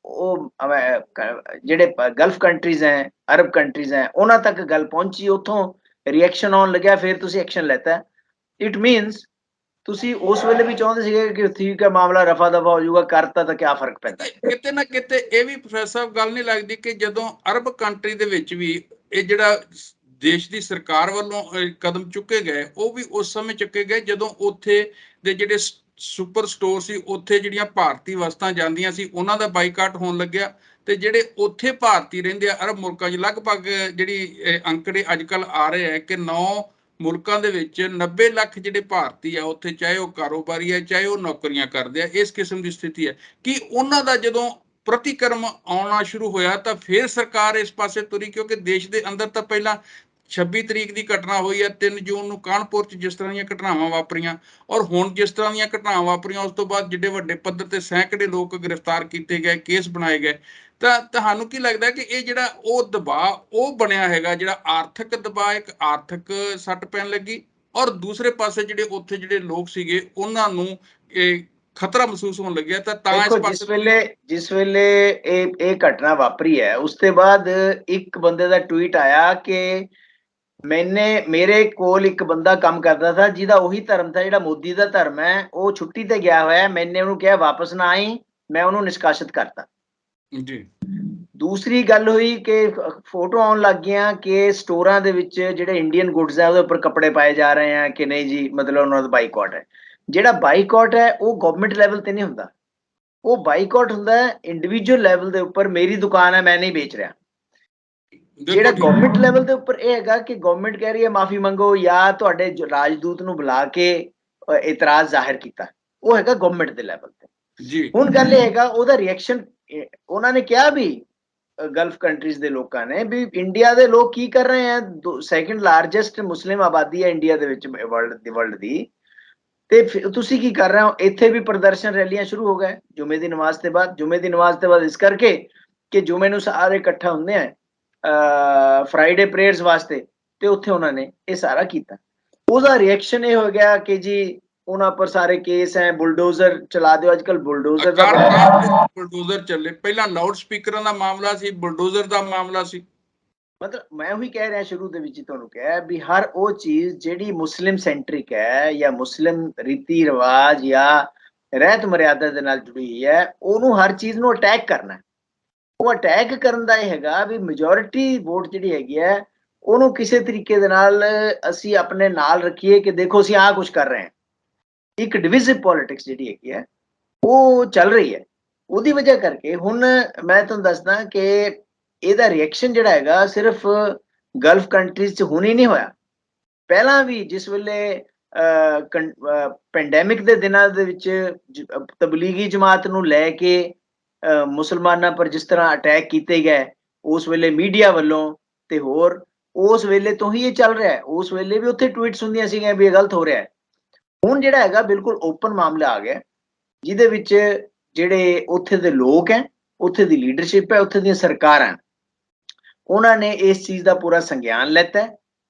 ਉਹ ਜਿਹੜੇ ਗਲਫ ਕੰਟਰੀਜ਼ ਹੈ, ਅਰਬ ਕੰਟਰੀਜ਼ ਹੈ, ਉਹਨਾਂ ਤੱਕ ਗੱਲ ਪਹੁੰਚੀ, ਉੱਥੋਂ ਰਿਐਕਸ਼ਨ ਆਉਣ ਲੱਗਿਆ, ਫਿਰ ਤੁਸੀਂ ਐਕਸ਼ਨ ਲੈਤਾ। ਇਟ ਮੀਨਸ ਤੁਸੀਂ ਉਸ ਵੇਲੇ ਵੀ ਚਾਹੁੰਦੇ ਸੀਗੇ ਕਿ ਠੀਕ ਹੈ ਮਾਮਲਾ ਰਫਾ ਦਫਾ ਹੋ ਜਾਊਗਾ, ਕਰਤਾ ਤਾਂ ਕਿਆ ਫਰਕ ਪੈਂਦਾ। ਕਿਤੇ ਨਾ ਕਿਤੇ ਇਹ ਵੀ ਪ੍ਰੋਫੈਸਰ ਸਾਹਿਬ ਗੱਲ ਨਹੀਂ ਲੱਗਦੀ ਕਿ ਜਦੋਂ ਅਰਬ ਕੰਟਰੀ ਦੇ ਵਿੱਚ ਵੀ ਇਹ ਜਿਹੜਾ ਦੇਸ਼ ਦੀ ਸਰਕਾਰ ਵੱਲੋਂ ਕਦਮ ਚੁੱਕੇ ਗਏ, ਉਹ ਵੀ ਉਸ ਸਮੇਂ ਚੁੱਕੇ ਗਏ ਜਦੋਂ ਉੱਥੇ ਦੇ ਜਿਹੜੇ ਸੁਪਰ ਸਟੋਰ ਸੀ, ਉੱਥੇ ਜਿਹੜੀਆਂ ਭਾਰਤੀ ਵਸਤਾਂ ਜਾਂਦੀਆਂ ਸੀ ਉਹਨਾਂ ਦਾ ਬਾਈਕਾਟ ਹੋਣ ਲੱਗਿਆ। ਤੇ ਜਿਹੜੇ ਉੱਥੇ ਭਾਰਤੀ ਰਹਿੰਦੇ ਆ ਅਰਬ ਮੁਲਕਾਂ 'ਚ, ਲਗਭਗ ਜਿਹੜੀ ਅੰਕੜੇ ਅੱਜ ਕੱਲ੍ਹ ਆ ਰਹੇ ਹੈ ਕਿ 9 ਮੁਲਕਾਂ ਦੇ ਵਿੱਚ 90 ਲੱਖ ਜਿਹੜੇ ਭਾਰਤੀ ਆ ਉੱਥੇ, ਚਾਹੇ ਉਹ ਕਾਰੋਬਾਰੀ ਹੈ ਚਾਹੇ ਉਹ ਨੌਕਰੀਆਂ ਕਰਦੇ ਆ, ਇਸ ਕਿਸਮ ਦੀ ਸਥਿਤੀ ਹੈ। ਕਿ ਉਹਨਾਂ ਦਾ ਜਦੋਂ ਪ੍ਰਤੀਕਰਮ ਆਉਣਾ ਸ਼ੁਰੂ ਹੋਇਆ ਤਾਂ ਫਿਰ ਸਰਕਾਰ ਇਸ ਪਾਸੇ ਤੁਰੀ, ਕਿਉਂਕਿ ਦੇਸ਼ ਦੇ ਅੰਦਰ ਤਾਂ ਪਹਿਲਾਂ 26 ਤਰੀਕ ਦੀ ਘਟਨਾ ਹੋਈ ਹੈ, 3 ਜੂਨ ਨੂੰ ਕਾਨਪੁਰ 'ਚ ਜਿਸ ਤਰ੍ਹਾਂ ਦੀਆਂ ਘਟਨਾਵਾਂ ਵਾਪਰੀਆਂ, ਔਰ ਹੁਣ ਜਿਸ ਤਰ੍ਹਾਂ ਦੀਆਂ ਘਟਨਾਵਾਂ ਵਾਪਰੀਆਂ ਉਸ ਤੋਂ ਬਾਅਦ ਜਿੱਡੇ ਵੱਡੇ ਪੱਧਰ ਤੇ ਸੈਂਕੜੇ ਲੋਕ ਗ੍ਰਿਫਤਾਰ ਕੀਤੇ ਗਏ, ਕੇਸ ਬਣਾਏ ਗਏ। ਤਾਂ ਤੁਹਾਨੂੰ ਕੀ ਲੱਗਦਾ ਕਿ ਇਹ ਜਿਹੜਾ ਉਹ ਦਬਾਅ ਉਹ ਬਣਿਆ ਹੈਗਾ, ਜਿਹੜਾ ਆਰਥਿਕ ਦਬਾਅ, ਇੱਕ ਆਰਥਿਕ ਸੱਟ ਪੈਣ ਲੱਗੀ, ਔਰ ਦੂਸਰੇ ਪਾਸੇ ਜਿਹੜੇ ਉੱਥੇ ਜਿਹੜੇ ਲੋਕ ਸੀਗੇ ਉਹਨਾਂ ਨੂੰ ਖਤਰਾ ਮਹਿਸੂਸ ਹੋਣ ਲੱਗਿਆ ਤਾਂ ਇਸ ਦੇਖੋ ਪਾਸੇ ਜਿਸ ਵੇਲੇ ਇਹ ਘਟਨਾ ਵਾਪਰੀ ਹੈ, ਉਸ ਤੋਂ ਬਾਅਦ ਇੱਕ ਬੰਦੇ ਦਾ ਟਵੀਟ ਆਇਆ ਕਿ ਮੇਰੇ ਕੋਲ ਇੱਕ ਬੰਦਾ ਕੰਮ ਕਰਦਾ था ਜਿਹਦਾ ਉਹੀ ਧਰਮ था ਜਿਹੜਾ ਮੋਦੀ ਦਾ ਧਰਮ ਹੈ, ਉਹ ਛੁੱਟੀ ਤੇ ਗਿਆ ਹੋਇਆ, ਮੈਨੇ ਉਹਨੂੰ ਕਿਹਾ ਵਾਪਸ ਨਾ ਆਈ, ਮੈਂ ਉਹਨੂੰ ਨਿਸ਼ਕਾਸਿਤ ਕਰਤਾ। ਜੀ ਦੂਸਰੀ ਗੱਲ ਹੋਈ ਕਿ ਫੋਟੋ ਆਉਣ ਲੱਗ ਗਈਆਂ ਕਿ ਸਟੋਰਾਂ ਦੇ ਵਿੱਚ ਜਿਹੜੇ ਇੰਡੀਅਨ ਗੁੱਡਸ ਹੈ ਉਹਦੇ ਉੱਪਰ ਕੱਪੜੇ ਪਾਏ ਜਾ ਰਹੇ ਆ ਕਿ ਨਹੀਂ ਜੀ, ਮਤਲਬ ਉਹਨਾਂ ਦਾ ਬਾਈਕਾਟ ਹੈ। ਜਿਹੜਾ ਬਾਈਕਾਟ ਹੈ ਉਹ ਗਵਰਨਮੈਂਟ ਲੈਵਲ ਤੇ ਨਹੀਂ ਹੁੰਦਾ, ਉਹ ਬਾਈਕਾਟ ਹੁੰਦਾ ਹੈ ਇੰਡੀਵਿਜੂਅਲ ਲੈਵਲ ਦੇ ਉੱਪਰ। ਮੇਰੀ ਦੁਕਾਨ ਹੈ, ਮੈਂ ਨਹੀਂ ਵੇਚ ਰਿਹਾ। ਜਿਹੜਾ ਗਵਰਨਮੈਂਟ ਲੈਵਲ ਦੇ ਉੱਪਰ ਇਹ ਹੈਗਾ ਕਿ ਗਵਰਨਮੈਂਟ ਕਹਿ ਰਹੀ ਹੈ ਮਾਫੀ ਮੰਗੋ ਜਾਂ ਤੁਹਾਡੇ ਰਾਜਦੂਤ ਨੂੰ ਬੁਲਾ ਕੇ ਇਤਰਾਜ਼ ਜ਼ਾਹਿਰ ਕੀਤਾ, ਉਹ ਹੈਗਾ ਗਵਰਨਮੈਂਟ ਦੇ ਲੈਵਲ ਤੇ। ਜੀ ਹੁਣ ਗੱਲ ਇਹ ਹੈਗਾ ਉਹਦਾ ਰਿਐਕਸ਼ਨ, ਉਹਨਾਂ ਨੇ ਕਿਹਾ ਵੀ ਗਲਫ ਕੰਟਰੀਜ਼ ਦੇ ਲੋਕਾਂ ਨੇ ਵੀ ਇੰਡੀਆ ਦੇ ਲੋਕ ਕੀ ਕਰ ਰਹੇ ਆ, ਸੈਕੰਡ ਲਾਰਜੈਸਟ ਮੁਸਲਿਮ ਆਬਾਦੀ ਹੈ ਇੰਡੀਆ ਦੇ ਵਿੱਚ ਵਰਲਡ ਦੀ, ਤੇ ਤੁਸੀਂ ਕੀ ਕਰ ਰਹੇ ਹੋ ਇੱਥੇ ਵੀ ਪ੍ਰਦਰਸ਼ਨ ਰੈਲੀਆਂ ਸ਼ੁਰੂ ਹੋ ਗਏ ਜੁਮੇ ਦੀ ਨਮਾਜ਼ ਤੋਂ ਬਾਅਦ ਇਸ ਕਰਕੇ ਕਿ ਜੁਮੇ ਨੂੰ ਸਾਰੇ ਇਕੱਠਾ ਹੁੰਦੇ ਆ ਫਰਾਈਡੇ ਪ੍ਰੇਅਰਸ ਵਾਸਤੇ, ਤੇ ਉੱਥੇ ਉਹਨਾਂ ਨੇ ਇਹ ਸਾਰਾ ਕੀਤਾ। ਉਹਦਾ ਰਿਐਕਸ਼ਨ ਇਹ ਹੋ ਗਿਆ ਕਿ ਜੀ ਉਹਨਾਂ ਪਰ ਸਾਰੇ ਕੇਸ ਹੈ, ਬੁਲਡੋਜ਼ਰ ਚਲਾ ਦਿਓ। ਅੱਜ ਕੱਲ ਬੁਲਡੋਜ਼ਰ ਦਾ ਬੁਲਡੋਜ਼ਰ ਚੱਲੇ, ਪਹਿਲਾਂ ਲਾਊਡ ਸਪੀਕਰਾਂ ਦਾ ਮਾਮਲਾ ਸੀ, ਬੁਲਡੋਜ਼ਰ ਦਾ ਮਾਮਲਾ ਸੀ। ਮਤਲਬ ਮੈਂ ਉਹੀ ਕਹਿ ਰਿਹਾ ਸ਼ੁਰੂ ਦੇ ਵਿੱਚ ਹੀ ਤੁਹਾਨੂੰ ਕਿਹਾ ਵੀ ਹਰ ਉਹ ਚੀਜ਼ ਜਿਹੜੀ ਮੁਸਲਿਮ ਸੈਂਟਰਿਕ ਹੈ ਜਾਂ ਮੁਸਲਿਮ ਰੀਤੀ ਰਿਵਾਜ ਜਾਂ ਰਹਿਤ ਮਰਿਆਦਾ ਦੇ ਨਾਲ ਜੁੜੀ ਹੋਈ ਹੈ, ਉਹਨੂੰ ਹਰ ਚੀਜ਼ ਨੂੰ ਅਟੈਕ ਕਰਨਾ। ਉਹ ਅਟੈਕ ਕਰਨ ਦਾ ਇਹ ਹੈਗਾ ਵੀ ਮੈਜੋਰਿਟੀ ਵੋਟ ਜਿਹੜੀ ਹੈਗੀ ਹੈ ਉਹਨੂੰ ਕਿਸੇ ਤਰੀਕੇ ਦੇ ਨਾਲ ਅਸੀਂ ਆਪਣੇ ਨਾਲ ਰੱਖੀਏ ਕਿ ਦੇਖੋ ਅਸੀਂ ਆਹ ਕੁਝ ਕਰ ਰਹੇ ਹਾਂ। ਇੱਕ ਡਿਵਿਜ਼ਿਵ ਪੋਲਿਟਿਕਸ ਜਿਹੜੀ ਹੈਗੀ ਹੈ ਉਹ ਚੱਲ ਰਹੀ ਹੈ। ਉਹਦੀ ਵਜ੍ਹਾ ਕਰਕੇ ਹੁਣ ਮੈਂ ਤੁਹਾਨੂੰ ਦੱਸਦਾ ਕਿ ਇਹਦਾ ਰਿਐਕਸ਼ਨ ਜਿਹੜਾ ਹੈਗਾ ਸਿਰਫ ਗਲਫ ਕੰਟਰੀਜ਼ 'ਚ ਹੁਣ ਹੀ ਨਹੀਂ ਹੋਇਆ, ਪਹਿਲਾਂ ਵੀ ਜਿਸ ਵੇਲੇ ਪੈਂਡੈਮਿਕ ਦੇ ਦਿਨਾਂ ਦੇ ਵਿੱਚ ਤਬਲੀਗੀ ਜਮਾਤ ਨੂੰ ਲੈ ਕੇ ਮੁਸਲਮਾਨਾਂ ਪਰ ਜਿਸ ਤਰ੍ਹਾਂ ਅਟੈਕ ਕੀਤੇ ਗਏ ਉਸ ਵੇਲੇ ਮੀਡੀਆ ਵੱਲੋਂ, ਤੇ ਹੋਰ ਉਸ ਵੇਲੇ ਤੋਂ ਹੀ ਇਹ ਚੱਲ ਰਿਹਾ ਹੈ। ਉਸ ਵੇਲੇ ਵੀ ਉੱਥੇ ਟਵੀਟਸ ਹੁੰਦੀਆਂ ਸੀਗੀਆਂ ਵੀ ਇਹ ਗਲਤ ਹੋ ਰਿਹਾ ਹੈ। ਹੁਣ ਜਿਹੜਾ ਹੈਗਾ ਬਿਲਕੁਲ ਓਪਨ ਮਾਮਲਾ ਆ ਗਿਆ ਜਿਹਦੇ ਵਿੱਚ ਜਿਹੜੇ ਉੱਥੇ ਦੇ ਲੋਕ ਹੈ, ਉੱਥੇ ਦੀ ਲੀਡਰਸ਼ਿਪ ਹੈ, ਉੱਥੇ ਦੀਆਂ ਸਰਕਾਰਾਂ, ਉਹਨਾਂ ਨੇ ਇਸ ਚੀਜ਼ ਦਾ ਪੂਰਾ ਸੰਗਿਆਨ ਲੈਤਾ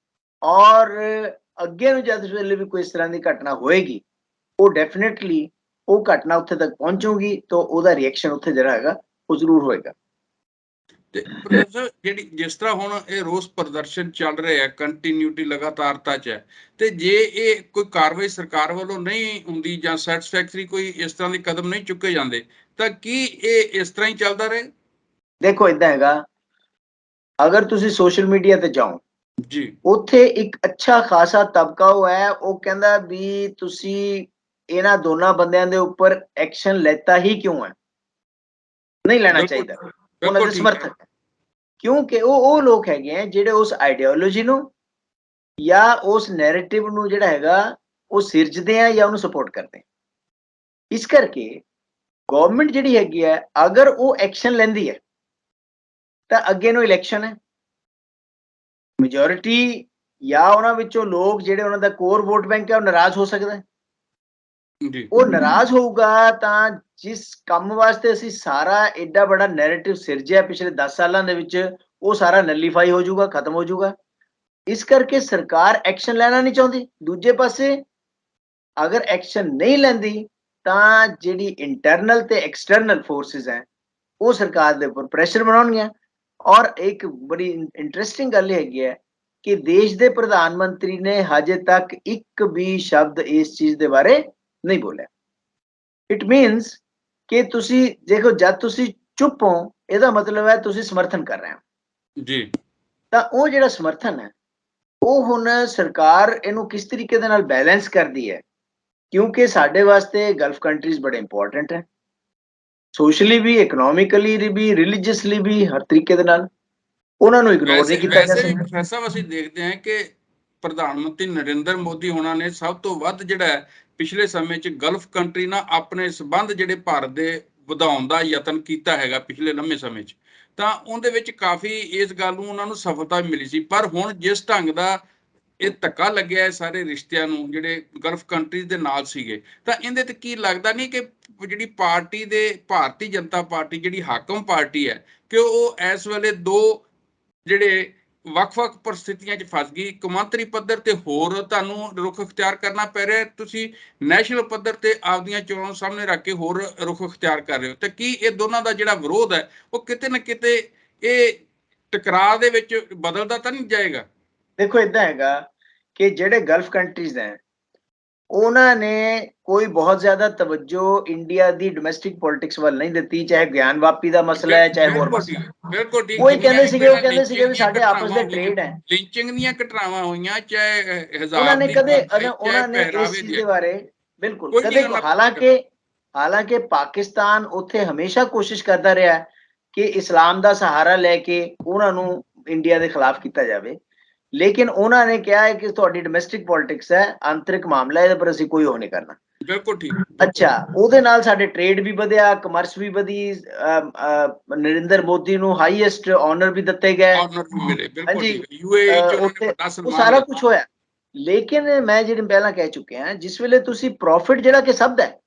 ਔਰ ਅੱਗੇ ਨੂੰ ਜਦ ਵੇਲੇ ਵੀ ਕੋਈ ਇਸ ਤਰ੍ਹਾਂ ਦੀ ਘਟਨਾ ਹੋਏਗੀ ਉਹ ਡੈਫੀਨੇਟਲੀ ਉਹ ਘਟਨਾ ਉੱਥੇ ਤੱਕ ਪਹੁੰਚੂਗੀ ਤਾਂ ਉਹਦਾ ਰਿਐਕਸ਼ਨ ਉੱਥੇ ਜਿਹੜਾ ਹੈਗਾ ਉਹ ਜ਼ਰੂਰ ਹੋਏਗਾ। ਤੇ ਪ੍ਰੋਫੈਸਰ ਜਿਹੜੀ ਜਿਸ ਤਰ੍ਹਾਂ ਹੁਣ ਇਹ ਰੋਸ ਪ੍ਰਦਰਸ਼ਨ ਚੱਲ ਰਿਹਾ ਹੈ, ਕੰਟੀਨਿਊਟੀ ਲਗਾਤਾਰਤਾ 'ਚ ਹੈ, ਤੇ ਜੇ ਇਹ ਕੋਈ ਕਾਰਵਾਈ ਸਰਕਾਰ ਵੱਲੋਂ ਨਹੀਂ ਹੁੰਦੀ ਜਾਂ ਸੈਟੀਸਫੈਕਟਰੀ ਕੋਈ ਇਸ ਤਰ੍ਹਾਂ ਦੇ ਕਦਮ ਨਹੀਂ ਚੁੱਕੇ ਜਾਂਦੇ ਤਾਂ ਕੀ ਇਹ ਇਸ ਤਰ੍ਹਾਂ ਹੀ ਚੱਲਦਾ ਰਹੇ? ਦੇਖੋ ਇਦਾਂ ਹੈਗਾ, ਅਗਰ ਤੁਸੀਂ ਸੋਸ਼ਲ ਮੀਡੀਆ ਤੇ ਜਾਓ ਜੀ, ਉੱਥੇ ਇੱਕ ਅੱਛਾ ਖਾਸਾ ਤਬਕਾ ਉਹ ਹੈ, ਉਹ ਕਹਿੰਦਾ ਵੀ ਤੁਸੀਂ ਇਹਨਾਂ ਦੋਨਾਂ ਬੰਦਿਆਂ ਦੇ ਉੱਪਰ ਐਕਸ਼ਨ ਲੈਤਾ ਹੀ ਕਿਉਂ ਹੈ, ਨਹੀਂ ਲੈਣਾ ਚਾਹੀਦਾ। ਉਹਨਾਂ ਦੇ ਸਮਰਥਕ ਹੈ ਕਿਉਂਕਿ ਉਹ ਲੋਕ ਹੈਗੇ ਆ ਜਿਹੜੇ ਉਸ ਆਈਡੀਓਲੋਜੀ ਨੂੰ ਜਾਂ ਉਸ ਨੈਰੇਟਿਵ ਨੂੰ ਜਿਹੜਾ ਹੈਗਾ ਉਹ ਸਿਰਜਦੇ ਆ ਜਾਂ ਉਹਨੂੰ ਸਪੋਰਟ ਕਰਦੇ ਆ। ਇਸ ਕਰਕੇ ਗਵਰਨਮੈਂਟ ਜਿਹੜੀ ਹੈਗੀ ਹੈ ਅਗਰ ਉਹ ਐਕਸ਼ਨ ਲੈਂਦੀ ਹੈ ਤਾਂ ਅੱਗੇ ਨੂੰ ਇਲੈਕਸ਼ਨ ਹੈ, ਮੈਜੋਰਿਟੀ ਜਾਂ ਉਹਨਾਂ ਵਿੱਚੋਂ ਲੋਕ ਜਿਹੜੇ ਉਹਨਾਂ ਦਾ ਕੋਰ ਵੋਟ ਬੈਂਕ ਹੈ ਉਹ ਨਾਰਾਜ਼ ਹੋ ਸਕਦਾ ਹੈ। ਉਹ ਨਾਰਾਜ਼ ਹੋਊਗਾ ਤਾਂ ਜਿਸ ਕੰਮ ਵਾਸਤੇ ਅਸੀਂ ਸਾਰਾ ਐਡਾ ਬੜਾ ਨੈਰੇਟਿਵ ਸਿਰਜਿਆ ਪਿਛਲੇ 10 ਸਾਲਾਂ ਦੇ ਵਿੱਚ ਉਹ ਸਾਰਾ ਨਲੀਫਾਈ ਹੋ ਜਾਊਗਾ, ਖਤਮ ਹੋ ਜਾਊਗਾ। ਇਸ ਕਰਕੇ ਸਰਕਾਰ ਐਕਸ਼ਨ ਲੈਣਾ ਨਹੀਂ ਚਾਹੁੰਦੀ। ਦੂਜੇ ਪਾਸੇ ਅਗਰ ਐਕਸ਼ਨ ਨਹੀਂ ਲੈਂਦੀ ਤਾਂ ਜਿਹੜੀ ਇੰਟਰਨਲ ਤੇ ਐਕਸਟਰਨਲ ਫੋਰਸਿਸ ਹੈ ਉਹ ਸਰਕਾਰ ਦੇ ਉੱਪਰ ਪ੍ਰੈਸ਼ਰ ਬਣਾਉਣਗੀਆਂ। ਔਰ ਇੱਕ ਬੜੀ ਇੰਟਰਸਟਿੰਗ ਗੱਲ ਹੈਗੀ ਹੈ ਕਿ ਦੇਸ਼ ਦੇ ਪ੍ਰਧਾਨ ਮੰਤਰੀ ਨੇ ਹਜੇ ਤੱਕ ਇੱਕ ਵੀ ਸ਼ਬਦ ਇਸ ਚੀਜ਼ ਦੇ ਬਾਰੇ ਨਹੀਂ ਬੋਲਿਆ। ਇਟ ਮੀਨਸ ਕਿ ਤੁਸੀਂ ਦੇਖੋ ਜਦ ਤੁਸੀਂ ਚੁੱਪ ਹੋ ਇਹਦਾ ਮਤਲਬ ਹੈ ਤੁਸੀਂ ਸਮਰਥਨ ਕਰ ਰਹੇ ਹੋ ਜੀ, ਤਾਂ ਉਹ ਜਿਹੜਾ ਸਮਰਥਨ ਹੈ ਉਹ ਹੁਣ ਸਰਕਾਰ ਇਹਨੂੰ ਕਿਸ ਤਰੀਕੇ ਦੇ ਨਾਲ ਬੈਲੈਂਸ ਕਰਦੀ ਹੈ, ਕਿਉਂਕਿ ਸਾਡੇ ਵਾਸਤੇ ਗਲਫ ਕੰਟਰੀਜ਼ ਬੜੇ ਇੰਪੋਰਟੈਂਟ ਹੈ, ਸੋਸ਼ਲੀ ਵੀ, ਇਕਨੋਮਿਕਲੀ ਵੀ, ਰਿਲੀਜੀਅਸਲੀ ਵੀ, ਹਰ ਤਰੀਕੇ ਦੇ ਨਾਲ ਉਹਨਾਂ ਨੂੰ ਇਗਨੋਰ ਨਹੀਂ ਕੀਤਾ ਜਾ ਸਕਦਾ। ਵੈਸੇ ਅਸੀਂ ਦੇਖਦੇ ਹਾਂ ਕਿ ਪ੍ਰਧਾਨ ਮੰਤਰੀ ਨਰਿੰਦਰ ਮੋਦੀ ਹੋਣਾ ਨੇ ਸਭ ਤੋਂ ਵੱਧ ਜਿਹੜਾ ਹੈ ਪਿਛਲੇ ਸਮੇਂ 'ਚ ਗਲਫ ਕੰਟਰੀ ਨਾਲ ਆਪਣੇ ਸੰਬੰਧ ਜਿਹੜੇ ਭਾਰਤ ਦੇ ਵਧਾਉਣ ਦਾ ਯਤਨ ਕੀਤਾ ਹੈਗਾ ਪਿਛਲੇ ਲੰਮੇ ਸਮੇਂ 'ਚ, ਤਾਂ ਉਹਦੇ ਵਿੱਚ ਕਾਫੀ ਇਸ ਗੱਲ ਨੂੰ ਉਹਨਾਂ ਨੂੰ ਸਫਲਤਾ ਮਿਲੀ ਸੀ। ਪਰ ਹੁਣ ਜਿਸ ਢੰਗ ਦਾ ਇਹ ਧੱਕਾ ਲੱਗਿਆ ਹੈ ਸਾਰੇ ਰਿਸ਼ਤਿਆਂ ਨੂੰ ਜਿਹੜੇ ਗਲਫ ਕੰਟਰੀਜ਼ ਦੇ ਨਾਲ ਸੀਗੇ, ਤਾਂ ਇਹਦੇ ਤੇ ਕੀ ਲੱਗਦਾ ਨਹੀਂ ਕਿ ਜਿਹੜੀ ਪਾਰਟੀ ਦੇ ਭਾਰਤੀ ਜਨਤਾ ਪਾਰਟੀ ਜਿਹੜੀ ਹਾਕਮ ਪਾਰਟੀ ਹੈ ਕਿ ਉਹ ਇਸ ਵੇਲੇ ਦੋ ਜਿਹੜੇ ਵੱਖ-ਵੱਖ ਪਰਿਸਥਿਤੀਆਂ 'ਚ ਫਸ ਗਈ। ਕੌਮਾਂਤਰੀ ਪੱਧਰ ਤੇ ਹੋਰ ਤੁਹਾਨੂੰ ਰੁਖ ਅਖਤਿਆਰ ਕਰਨਾ ਪੈ ਰਿਹਾ, ਤੁਸੀਂ ਨੈਸ਼ਨਲ ਪੱਧਰ ਤੇ ਆਪਦੀਆਂ ਚੋਣਾਂ ਸਾਹਮਣੇ ਰੱਖ ਕੇ ਹੋਰ ਰੁਖ ਅਖਤਿਆਰ ਕਰ ਰਹੇ ਹੋ, ਤੇ ਕੀ ਇਹ ਦੋਨਾਂ ਦਾ ਜਿਹੜਾ ਵਿਰੋਧ ਹੈ ਉਹ ਕਿਤੇ ਨਾ ਕਿਤੇ ਇਹ ਟਕਰਾਅ ਦੇ ਵਿੱਚ ਬਦਲਦਾ ਤਾਂ ਨਹੀਂ ਜਾਏਗਾ? ਦੇਖੋ ਇਦਾਂ ਹੈਗਾ ਕਿ ਜਿਹੜੇ ਗਲਫ ਕੰਟਰੀਜ਼ ਹੈ ਉਹਨਾਂ ਨੇ ਕੋਈ ਬਹੁਤ ਜ਼ਿਆਦਾ ਤਵੱਜੋ ਇੰਡੀਆ ਦੀ ਡੋਮੈਸਟਿਕ ਪੋਲਿਟਿਕਸ ਵੱਲ ਨਹੀਂ ਦਿੱਤੀ, ਚਾਹੇ ਗਿਆਨ ਵਾਪੀ ਦਾ ਮਸਲਾ ਹੈ ਚਾਹੇ ਹੋਰ ਬਿਲਕੁਲ ਮਸਲਾ ਠੀਕ, ਹੈ। ਬਿਲਕੁਲ ਠੀਕ। ਉਹ ਜਿੰਨੀਆਂ ਕਹਿੰਦੇ ਵੀ ਸੀਗੇ ਪਹਿਲਾਂ ਵੀ ਲਿੰਚਿੰਗ ਦੀਆਂ ਸਾਡੇ ਆਪਸ ਘਟਨਾਵਾਂ ਦੇ ਹੋਈਆਂ, ਟ੍ਰੇਡ ਹੈ। ਲਿੰਚਿੰਗ ਦੀਆਂ ਘਟਨਾਵਾਂ ਹੋਈਆਂ, ਚਾਹੇ ਉਹਨਾਂ ਹਿਜ਼ਾਬ ਨੇ ਦੀ ਕਦੇ ਗੱਲ ਹੈ, ਚਾਹੇ ਉਹਨਾਂ ਨੇ ਇਸ ਪਹਿਰਾਵੇ ਚੀਜ਼ ਦੀ ਦੇ ਹੈ, ਬਾਰੇ ਬਿਲਕੁਲ ਕੋਈ ਕਦੇ ਨਹੀਂ ਉਹਨਾਂ ਹਾਲਾਂਕਿ ਪਾਕਿਸਤਾਨ ਉੱਥੇ ਹਮੇਸ਼ਾ ਕੋਸ਼ਿਸ਼ ਕਰਦਾ ਰਿਹਾ ਕਿ ਇਸਲਾਮ ਦਾ ਸਹਾਰਾ ਲੈ ਕੇ ਉਹਨਾਂ ਨੂੰ ਇੰਡੀਆ ਦੇ ਖਿਲਾਫ ਕੀਤਾ ਜਾਵੇ, ਲੇਕਿਨ ਉਹਨਾਂ ਨੇ ਕਿਹਾ ਹੈ ਕਿ ਤੁਹਾਡੀ ਡੋਮੈਸਟਿਕ ਪੋਲਿਟਿਕਸ ਹੈ, ਆਂਤਰਿਕ ਮਾਮਲਾ ਹੈ, ਇਹਦੇ ਪਰ ਅਸੀਂ ਕੋਈ ਉਹ ਨਹੀਂ ਕਰਨਾ। ਬਿਲਕੁਲ ਠੀਕ। ਅੱਛਾ, ਉਹਦੇ ਨਾਲ ਸਾਡੇ ਟ੍ਰੇਡ ਵੀ ਵਧਿਆ, ਕਮਰਸ ਵੀ ਵਧੀ, ਨਰਿੰਦਰ ਮੋਦੀ ਨੂੰ ਹਾਈਐਸਟ ਆਨਰ ਵੀ ਦਿੱਤੇ ਗਏ। ਆਨਰ ਵੀ ਮਿਲੇ, ਬਿਲਕੁਲ ਹਾਂਜੀ, ਠੀਕ। UAE 'ਚ ਉਹਨਾਂ ਨੇ ਉੱਥੇ ਵੱਡਾ ਉਹ ਸਨਮਾਨ ਸਾਰਾ ਦਿੱਤਾ। ਕੁਝ ਹੋਇਆ, ਲੇਕਿਨ ਮੈਂ ਜਿਹੜੇ ਪਹਿਲਾਂ ਕਹਿ ਚੁੱਕਿਆ, ਜਿਸ ਵੇਲੇ ਤੁਸੀਂ ਪ੍ਰੋਫਿਟ ਜਿਹੜਾ ਕਿ ਸਭ ਦਾ ਹੈ,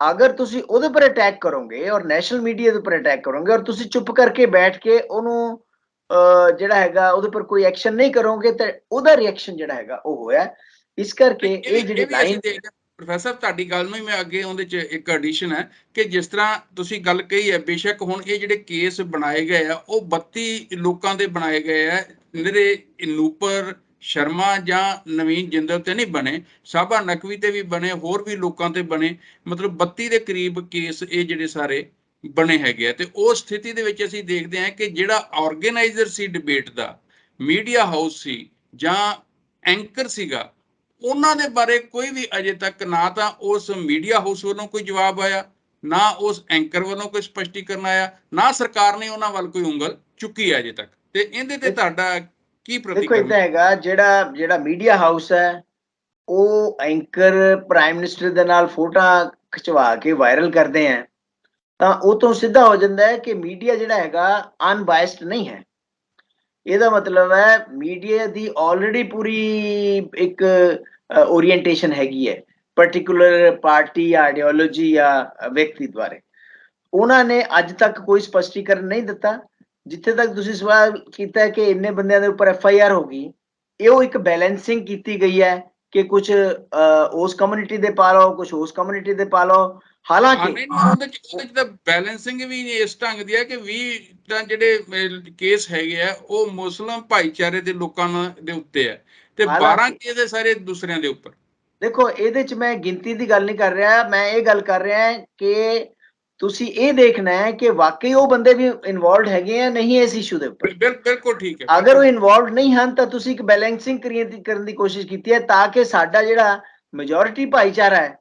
ਅਗਰ ਤੁਸੀਂ ਉਹਦੇ ਪਰ ਅਟੈਕ ਕਰੋਗੇ ਔਰ ਨੈਸ਼ਨਲ ਮੀਡੀਆ ਦੇ ਉੱਪਰ ਅਟੈਕ ਕਰੋਗੇ ਔਰ ਤੁਸੀਂ ਚੁੱਪ ਕਰਕੇ ਬੈਠ ਕੇ ਉਹਨੂੰ ਜਿਹੜਾ ਹੈਗਾ ਉਹਦੇ ਪਰ ਕੋਈ ਐਕਸ਼ਨ ਨਹੀਂ ਕਰੋਗੇ ਤਾਂ ਉਹਦਾ ਰਿਐਕਸ਼ਨ ਜਿਹੜਾ ਹੈਗਾ ਉਹ ਹੋਇਆ। ਇਸ ਕਰਕੇ ਇਹ ਜਿਹੜੀ ਵੀ ਅਸੀਂ ਲਾਈਨ ਦੇਖਦੇ ਪ੍ਰੋਫੈਸਰ, ਤੁਹਾਡੀ ਗੱਲ ਨੂੰ ਹੀ ਮੈਂ ਅੱਗੇ ਉਹਦੇ 'ਚ ਇੱਕ ਐਡੀਸ਼ਨ ਹੈ ਕਿ ਜਿਸ ਤਰ੍ਹਾਂ ਤੁਸੀਂ ਗੱਲ ਕਹੀ ਹੈ, ਬੇਸ਼ੱਕ ਹੁਣ ਇਹ ਜਿਹੜੇ ਕੇਸ ਬਣਾਏ ਗਏ ਆ ਉਹ 32 ਲੋਕਾਂ ਦੇ ਬਣਾਏ ਗਏ ਆ, ਨਿਰੇ ਨੂਪਰ ਸ਼ਰਮਾ ਜਾਂ ਨਵੀਨ ਜਿੰਦਲ ਤੇ ਨਹੀਂ ਬਣੇ, ਸਾਬਾ ਨਕਵੀ ਤੇ ਵੀ ਬਣੇ, ਹੋਰ ਵੀ ਲੋਕਾਂ ਤੇ ਬਣੇ, ਮਤਲਬ 32 ਦੇ ਕਰੀਬ ਕੇਸ ਇਹ ਜਿਹੜੇ ਸਾਰੇ ਬਣੇ ਹੈਗੇ ਆ। ਤੇ ਉਸ ਸਥਿਤੀ ਦੇ ਵਿੱਚ ਅਸੀਂ ਦੇਖਦੇ ਹਾਂ ਕਿ ਜਿਹੜਾ ਆਰਗੇਨਾਈਜ਼ਰ ਸੀ ਡਿਬੇਟ ਦਾ, ਮੀਡੀਆ ਹਾਊਸ ਸੀ ਜਾਂ ਐਂਕਰ ਸੀਗਾ, ਉਹਨਾਂ ਦੇ ਬਾਰੇ ਕੋਈ ਵੀ ਅਜੇ ਤੱਕ ਨਾ ਤਾਂ ਉਸ ਮੀਡੀਆ ਹਾਊਸ ਵੱਲੋਂ ਕੋਈ ਜਵਾਬ ਆਇਆ, ਨਾ ਉਸ ਐਂਕਰ ਵੱਲੋਂ ਕੋਈ ਸਪਸ਼ਟੀਕਰਨ ਆਇਆ, ਨਾ ਸਰਕਾਰ ਨੇ ਉਹਨਾਂ ਵੱਲ ਕੋਈ ਉਂਗਲ ਚੁੱਕੀ ਹੈ ਅਜੇ ਤੱਕ। ਤੇ ਇਹਦੇ ਤੇ ਤੁਹਾਡਾ ਕੀ ਦੇਖੋ ਪ੍ਰਤੀਕਰਮ? ਇਦਾਂ ਹੈਗਾ, ਜਿਹੜਾ ਮੀਡੀਆ ਹਾਊਸ ਹੈ ਉਹ ਐਂਕਰ ਪ੍ਰਾਈਮ ਮਿਨਿਸਟਰ ਦੇ ਨਾਲ ਫੋਟੋਆਂ ਖਿਚਵਾ ਕੇ ਵਾਇਰਲ ਕਰਦੇ ਆ, ਤਾਂ ਉਹ ਤੋਂ ਸਿੱਧਾ ਹੋ ਜਾਂਦਾ ਹੈ ਕਿ ਮੀਡੀਆ ਜਿਹੜਾ ਹੈਗਾ ਅਨਬਾਇਸਡ ਨਹੀਂ ਹੈ। ਇਹਦਾ ਮਤਲਬ ਹੈ ਮੀਡੀਆ ਦੀ ਆਲਰੇਡੀ ਪੂਰੀ ਇੱਕ ਓਰੀਐਂਟੇਸ਼ਨ ਹੈਗੀ ਹੈ ਪਾਰਟਿਕੂਲਰ ਪਾਰਟੀ ਜਾਂ ਆਈਡੀਓਲੋਜੀ ਜਾਂ ਵਿਅਕਤੀ ਦੁਆਰੇ। ਉਹਨਾਂ ਨੇ ਅੱਜ ਤੱਕ ਕੋਈ ਸਪਸ਼ਟੀਕਰਨ ਨਹੀਂ ਦਿੱਤਾ। ਜਿੱਥੇ ਤੱਕ ਤੁਸੀਂ ਸਵਾਲ ਕੀਤਾ ਕਿ ਇੰਨੇ ਬੰਦਿਆਂ ਦੇ ਉੱਪਰ FIR ਹੋ ਗਈ, ਇਹ ਇੱਕ ਬੈਲੈਂਸਿੰਗ ਕੀਤੀ ਗਈ ਹੈ ਕਿ ਕੁਝ ਉਸ ਕਮਿਊਨਿਟੀ ਦੇ ਪਾ ਲਓ, ਕੁਝ ਉਸ ਕਮਿਊਨਿਟੀ ਦੇ ਪਾ ਲਓ। ਹਾਲਾਂਕਿ ਨਹੀਂ, ਉਹਦੇ 'ਚ ਤਾਂ ਬੈਲੈਂਸਿੰਗ ਵੀ ਇਸ ਢੰਗ ਦੀ ਹੈ ਕਿ 20 ਤਾਂ ਜਿਹੜੇ ਕੇਸ ਹੈਗੇ ਆ ਉਹ ਮੁਸਲਿਮ ਭਾਈਚਾਰੇ ਦੇ ਲੋਕਾਂ ਦੇ ਉੱਤੇ ਹੈ ਤੇ 12 ਕੇਸ ਸਾਰੇ ਦੂਸਰਿਆਂ ਦੇ ਉੱਪਰ। ਦੇਖੋ ਇਹਦੇ 'ਚ ਮੈਂ ਗਿਣਤੀ ਦੀ ਗੱਲ ਨਹੀਂ ਕਰ ਰਿਹਾ, ਮੈਂ ਇਹ ਗੱਲ ਕਰ ਰਿਹਾ ਕਿ ਤੁਸੀਂ ਇਹ ਦੇਖਣਾ ਹੈ ਕਿ ਵਾਕਈ ਉਹ ਬੰਦੇ ਵੀ ਇਨਵੋਲਵਡ ਹੈਗੇ ਆ ਨਹੀਂ ਇਸ ਇਸ਼ੂ ਦੇ ਉੱਪਰ। ਬਿਲਕੁਲ ਠੀਕ ਹੈ। ਅਗਰ ਉਹ ਇਨਵੋਲਵਡ ਨਹੀਂ ਹਨ ਤਾਂ ਤੁਸੀਂ ਇੱਕ ਬੈਲੈਂਸਿੰਗ ਕਰਨ ਦੀ ਕੋਸ਼ਿਸ਼ ਕੀਤੀ ਹੈ ਤਾਂ ਕਿ ਸਾਡਾ ਜਿਹੜਾ ਮੈਜੋਰਿਟੀ ਭਾਈਚਾਰਾ ਹੈ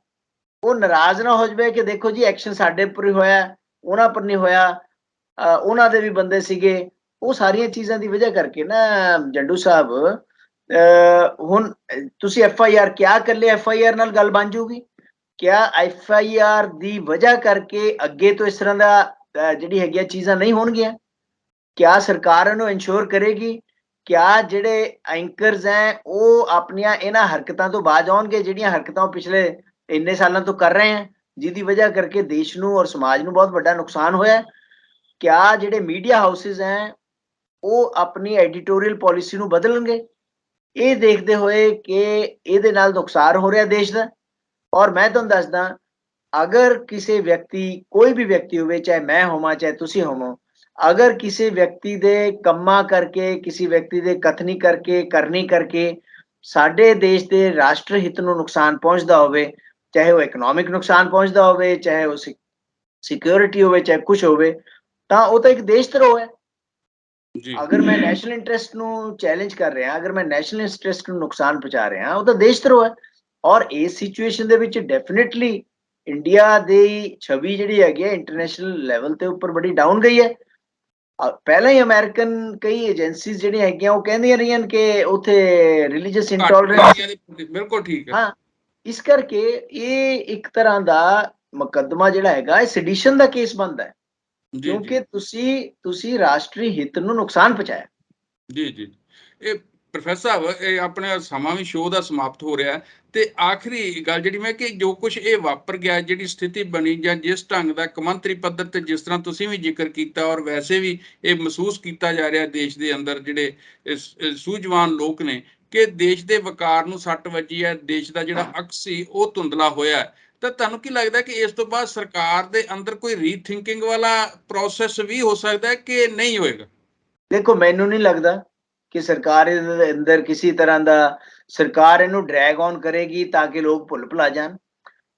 ਉਹ ਨਾਰਾਜ਼ ਨਾ ਹੋ ਜਾਵੇ ਕਿ ਦੇਖੋ ਜੀ ਐਕਸ਼ਨ ਸਾਡੇ ਉੱਪਰ ਹੀ ਹੋਇਆ, ਉਹਨਾਂ ਪਰ ਨਹੀਂ ਹੋਇਆ, ਉਹਨਾਂ ਦੇ ਵੀ ਬੰਦੇ ਸੀਗੇ। ਉਹ ਸਾਰੀਆਂ ਚੀਜ਼ਾਂ ਦੀ ਵਜ੍ਹਾ ਕਰਕੇ ਨਾ ਜੰਡੂ ਸਾਹਿਬ, ਹੁਣ ਤੁਸੀਂ FIR ਕਿਆ ਇਕੱਲੇ FIR ਨਾਲ ਗੱਲ ਬਣ ਜਾਊਗੀ? ਕਿਆ FIR ਦੀ ਵਜ੍ਹਾ ਕਰਕੇ ਅੱਗੇ ਤੋਂ ਇਸ ਤਰ੍ਹਾਂ ਦਾ ਜਿਹੜੀ ਹੈਗੀਆਂ ਚੀਜ਼ਾਂ ਨਹੀਂ ਹੋਣਗੀਆਂ? ਕਿਆ ਸਰਕਾਰ ਇਹਨੂੰ ਇਨਸ਼ੋਰ ਕਰੇਗੀ? ਕਿਆ ਜਿਹੜੇ ਐਂਕਰਸ ਹੈ ਉਹ ਆਪਣੀਆਂ ਇਹਨਾਂ ਹਰਕਤਾਂ ਤੋਂ ਬਾਜ ਆਉਣਗੇ ਜਿਹੜੀਆਂ ਹਰਕਤਾਂ ਉਹ ਪਿਛਲੇ ਇੰਨੇ ਸਾਲਾਂ ਤੋਂ ਕਰ ਰਹੇ ਹਨ, ਜਿਹਦੀ ਵਜ੍ਹਾ ਕਰਕੇ ਦੇਸ਼ ਨੂੰ ਔਰ ਸਮਾਜ ਨੂੰ ਬਹੁਤ ਵੱਡਾ ਨੁਕਸਾਨ ਹੋਇਆ? ਕਿਆ ਜਿਹੜੇ ਮੀਡੀਆ ਹਾਊਸਿਸ ਹੈ ਉਹ ਆਪਣੀ ਐਡੀਟੋਰੀਅਲ ਪਾਲਿਸੀ ਨੂੰ ਬਦਲਣਗੇ ਇਹ ਦੇਖਦੇ ਹੋਏ ਕਿ ਇਹਦੇ ਨਾਲ ਨੁਕਸਾਨ ਹੋ ਰਿਹਾ ਦੇਸ਼ ਦਾ? ਔਰ ਮੈਂ ਤੁਹਾਨੂੰ ਦੱਸਦਾ, ਅਗਰ ਕਿਸੇ ਵਿਅਕਤੀ, ਕੋਈ ਵੀ ਵਿਅਕਤੀ ਹੋਵੇ, ਚਾਹੇ ਮੈਂ ਹੋਵਾਂ ਚਾਹੇ ਤੁਸੀਂ ਹੋਵੋ, ਅਗਰ ਕਿਸੇ ਵਿਅਕਤੀ ਦੇ ਕੰਮਾਂ ਕਰਕੇ, ਕਿਸੇ ਵਿਅਕਤੀ ਦੇ ਕਥਨੀ ਕਰਕੇ, ਕਰਨੀ ਕਰਕੇ ਸਾਡੇ ਦੇਸ਼ ਦੇ ਰਾਸ਼ਟਰ ਹਿੱਤ ਨੂੰ ਨੁਕਸਾਨ ਪਹੁੰਚਦਾ ਹੋਵੇ, ਚਾਹੇ ਉਹ ਇਕਨੋਮਿਕ ਨੁਕਸਾਨ ਪਹੁੰਚਦਾ ਹੋਵੇ, ਚਾਹੇ ਉਹ ਸਿਕਿਉਰਿਟੀ ਹੋਵੇ, ਚਾਹੇ ਕੁਝ ਹੋਵੇ, ਤਾਂ ਉਹ ਤਾਂ ਇੱਕ ਦੇਸ਼ ਧਰੋਹ ਹੈ। ਅਗਰ ਮੈਂ ਨੈਸ਼ਨਲ ਇੰਟਰਸਟ ਨੂੰ ਚੈਲੰਜ ਕਰ ਰਿਹਾ, ਅਗਰ ਮੈਂ ਨੈਸ਼ਨਲ ਇੰਟਰਸਟ ਨੂੰ ਨੁਕਸਾਨ ਪਹੁੰਚਾ ਰਿਹਾ, ਉਹ ਤਾਂ ਦੇਸ਼ ਧਰੋਹ ਹੈ। ਔਰ ਇਸ ਸਿਚੁਏਸ਼ਨ ਦੇ ਵਿੱਚ ਡੈਫੀਨਿਟਲੀ ਇੰਡੀਆ ਦੀ ਛਵੀ ਜਿਹੜੀ ਹੈਗੀ ਹੈ ਇੰਟਰਨੈਸ਼ਨਲ ਲੈਵਲ ਤੇ ਉੱਪਰ ਬੜੀ ਡਾਊਨ ਗਈ ਹੈ। ਪਹਿਲਾਂ ਹੀ ਅਮਰੀਕਨ ਕਈ ਏਜੰਸੀਜ਼ ਜਿਹੜੀਆਂ ਹੈਗੀਆਂ ਉਹ ਕਹਿੰਦੀਆਂ ਰਹੀਆਂ ਕਿ ਉੱਥੇ ਰਿਲੀਜੀਅਸ ਇੰਟੋਲਰੈਂਸ। ਬਿਲਕੁਲ ਠੀਕ ਹੈ। ਹਾਂ, ਇਸ ਕਰਕੇ ਇਹ ਇੱਕ ਤਰ੍ਹਾਂ ਦਾ ਮੁਕੱਦਮਾ ਜਿਹੜਾ ਹੈਗਾ ਇਹ ਸੈਡੀਸ਼ਨ ਦਾ ਕੇਸ ਬਣਦਾ ਹੈ, ਕਿਉਂਕਿ ਤੁਸੀਂ ਰਾਸ਼ਟਰੀ ਹਿੱਤ ਨੂੰ ਨੁਕਸਾਨ ਪਹੁੰਚਾਇਆ। ਜੀ। ਇਹ ਪ੍ਰੋਫੈਸਰ ਸਾਹਿਬ ਇਹ ਆਪਣੇ ਸਮਾਂ ਵੀ ਸ਼ੋਅ ਦਾ ਸਮਾਪਤ ਹੋ ਰਿਹਾ ਤੇ ਆਖਰੀ ਗੱਲ ਜਿਹੜੀ ਮੈਂ ਕਿ ਜੋ ਕੁਝ ਇਹ ਵਾਪਰ ਗਿਆ, ਜਿਹੜੀ ਸਥਿਤੀ ਬਣੀ ਜਾਂ ਜਿਸ ਢੰਗ ਦਾ ਕੌਮਾਂਤਰੀ ਪੱਧਰ ਤੇ ਜਿਸ ਤਰ੍ਹਾਂ ਤੁਸੀਂ ਵੀ ਜ਼ਿਕਰ ਕੀਤਾ ਔਰ ਵੈਸੇ ਵੀ ਇਹ ਮਹਿਸੂਸ ਕੀਤਾ ਜਾ ਰਿਹਾ ਦੇਸ਼ ਦੇ ਅੰਦਰ ਜਿਹੜੇ ਸੂਝਵਾਨ ਲੋਕ ਨੇ ਕਿ ਦੇਸ਼ ਦੇ ਵਕਾਰ ਨੂੰ ਸੱਟ ਵੱਜੀ ਹੈ, ਦੇਸ਼ ਦਾ ਜਿਹੜਾ ਅਕਸ ਸੀ ਉਹ ਧੁੰਦਲਾ ਹੋਇਆ। ਤਾਂ ਤੁਹਾਨੂੰ ਕੀ ਲੱਗਦਾ ਕਿ ਇਸ ਤੋਂ ਬਾਅਦ ਸਰਕਾਰ ਦੇ ਅੰਦਰ ਕੋਈ ਰੀਥਿੰਕਿੰਗ ਵਾਲਾ ਪ੍ਰੋਸੈਸ ਵੀ ਹੋ ਸਕਦਾ ਹੈ ਕਿ ਨਹੀਂ ਹੋਏਗਾ? ਦੇਖੋ, ਮੈਨੂੰ ਨਹੀਂ ਲੱਗਦਾ ਕਿ ਸਰਕਾਰ ਇਹਦੇ ਅੰਦਰ ਕਿਸੇ ਤਰ੍ਹਾਂ ਦਾ ਸਰਕਾਰ ਇਹਨੂੰ ਡਰੈਗ ਔਨ ਕਰੇਗੀ ਤਾਂ ਕਿ ਲੋਕ ਭੁੱਲ ਭੁਲਾ ਜਾਣ।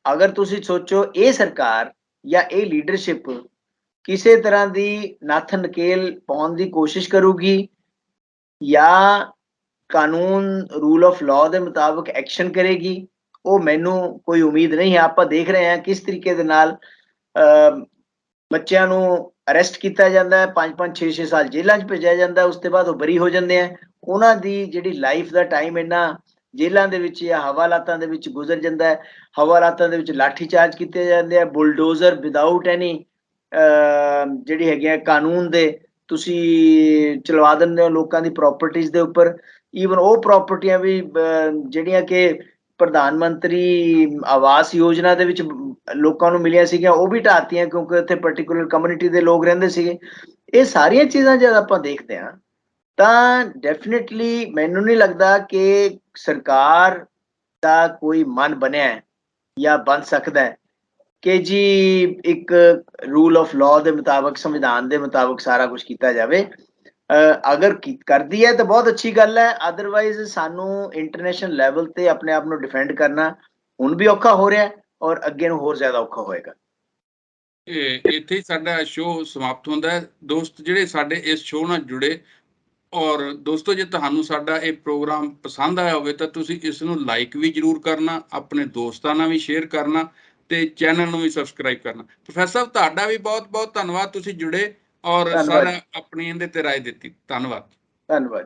ਅਗਰ ਤੁਸੀਂ ਸੋਚੋ ਇਹ ਸਰਕਾਰ ਜਾਂ ਇਹ ਲੀਡਰਸ਼ਿਪ ਕਿਸੇ ਤਰ੍ਹਾਂ ਦੀ ਨੱਥ ਨਕੇਲ ਪਾਉਣ ਦੀ ਕੋਸ਼ਿਸ਼ ਕਰੂਗੀ ਜਾਂ ਕਾਨੂੰਨ ਰੂਲ ਆਫ ਲਾਅ ਦੇ ਮੁਤਾਬਕ ਐਕਸ਼ਨ ਕਰੇਗੀ, ਉਹ ਮੈਨੂੰ ਕੋਈ ਉਮੀਦ ਨਹੀਂ ਹੈ। ਆਪਾਂ ਦੇਖ ਰਹੇ ਹਾਂ ਕਿਸ ਤਰੀਕੇ ਦੇ ਨਾਲ ਬੱਚਿਆਂ ਨੂੰ ਅਰੈਸਟ ਕੀਤਾ ਜਾਂਦਾ ਹੈ, 5-5 6-6 ਸਾਲ ਜੇਲ੍ਹਾਂ 'ਚ ਭੇਜਿਆ ਜਾਂਦਾ ਹੈ, ਉਸ ਤੋਂ ਬਾਅਦ ਉਹ ਬਰੀ ਹੋ ਜਾਂਦੇ ਆ। ਉਹਨਾਂ ਦੀ ਜਿਹੜੀ ਲਾਈਫ ਦਾ ਟਾਈਮ ਇਹਨਾਂ ਜੇਲ੍ਹਾਂ ਦੇ ਵਿੱਚ ਜਾਂ ਹਵਾਲਾਤਾਂ ਦੇ ਵਿੱਚ ਗੁਜ਼ਰ ਜਾਂਦਾ ਹੈ। ਹਵਾਲਾਤਾਂ ਦੇ ਵਿੱਚ ਲਾਠੀ ਚਾਰਜ ਕੀਤੇ ਜਾਂਦੇ ਆ, ਬੁਲਡੋਜ਼ਰ ਵਿਦਆਊਟ ਐਨੀ ਜਿਹੜੀ ਹੈਗੀਆਂ ਕਾਨੂੰਨ ਦੇ ਤੁਸੀਂ ਚਲਵਾ ਦਿੰਦੇ ਹੋ ਲੋਕਾਂ ਦੀ ਪ੍ਰਾਪਰਟੀਜ਼ ਦੇ ਉੱਪਰ। ਈਵਨ ਉਹ ਪ੍ਰਾਪਰਟੀਆਂ ਵੀ ਜਿਹੜੀਆਂ ਕਿ ਪ੍ਰਧਾਨ ਮੰਤਰੀ ਆਵਾਸ ਯੋਜਨਾ ਦੇ ਵਿੱਚ ਲੋਕਾਂ ਨੂੰ ਮਿਲੀਆਂ ਸੀਗੀਆਂ, ਉਹ ਵੀ ਢਾਤੀਆਂ ਕਿਉਂਕਿ ਉੱਥੇ ਪਰਟੀਕੂਲਰ ਕਮਿਊਨਿਟੀ ਦੇ ਲੋਕ ਰਹਿੰਦੇ ਸੀਗੇ। ਇਹ ਸਾਰੀਆਂ ਚੀਜ਼ਾਂ ਜਦ ਆਪਾਂ ਦੇਖਦੇ ਹਾਂ ਤਾਂ ਡੈਫੀਨਿਟਲੀ ਮੈਨੂੰ ਨਹੀਂ ਲੱਗਦਾ ਕਿ ਸਰਕਾਰ ਦਾ ਕੋਈ ਮਨ ਬਣਿਆ ਹੈ ਜਾਂ ਬਣ ਸਕਦਾ ਹੈ ਕਿ ਜੀ ਇੱਕ ਰੂਲ ਆਫ ਲਾਅ ਦੇ ਮੁਤਾਬਕ, ਸੰਵਿਧਾਨ ਦੇ ਮੁਤਾਬਕ ਸਾਰਾ ਕੁਝ ਕੀਤਾ ਜਾਵੇ। ਅਗਰ ਕਰਦੀ ਹੈ ਤਾਂ ਬਹੁਤ ਅੱਛੀ ਗੱਲ ਹੈ, ਅਦਰਵਾਈਜ਼ ਸਾਨੂੰ ਇੰਟਰਨੈਸ਼ਨਲ ਲੈਵਲ ਤੇ ਆਪਣੇ ਆਪ ਨੂੰ ਡਿਫੈਂਡ ਕਰਨਾ ਹੁਣ ਵੀ ਔਖਾ ਹੋ ਰਿਹਾ ਔਰ ਅੱਗੇ ਨੂੰ ਹੋਰ ਜ਼ਿਆਦਾ ਔਖਾ ਹੋਏਗਾ। ਇੱਥੇ ਹੀ ਸਾਡਾ ਸ਼ੋਅ ਸਮਾਪਤ ਹੁੰਦਾ ਹੈ। ਦੋਸਤ ਜਿਹੜੇ ਸਾਡੇ ਇਸ ਸ਼ੋਅ ਨਾਲ ਜੁੜੇ, ਔਰ ਦੋਸਤੋ ਜੇ ਤੁਹਾਨੂੰ ਸਾਡਾ ਇਹ ਪ੍ਰੋਗਰਾਮ ਪਸੰਦ ਆਇਆ ਹੋਵੇ ਤਾਂ ਤੁਸੀਂ ਇਸ ਨੂੰ ਲਾਈਕ ਵੀ ਜ਼ਰੂਰ ਕਰਨਾ, ਆਪਣੇ ਦੋਸਤਾਂ ਨਾਲ ਵੀ ਸ਼ੇਅਰ ਕਰਨਾ ਤੇ ਚੈਨਲ ਨੂੰ ਵੀ ਸਬਸਕ੍ਰਾਈਬ ਕਰਨਾ। ਪ੍ਰੋਫੈਸਰ ਸਾਹਿਬ ਤੁਹਾਡਾ ਵੀ ਬਹੁਤ ਬਹੁਤ ਧੰਨਵਾਦ, ਤੁਸੀਂ ਜੁੜੇ ਔਰ ਸਾਰਾ ਆਪਣੀ ਇਹਦੇ ਤੇ ਰਾਏ ਦਿੱਤੀ। ਧੰਨਵਾਦ। ਧੰਨਵਾਦ।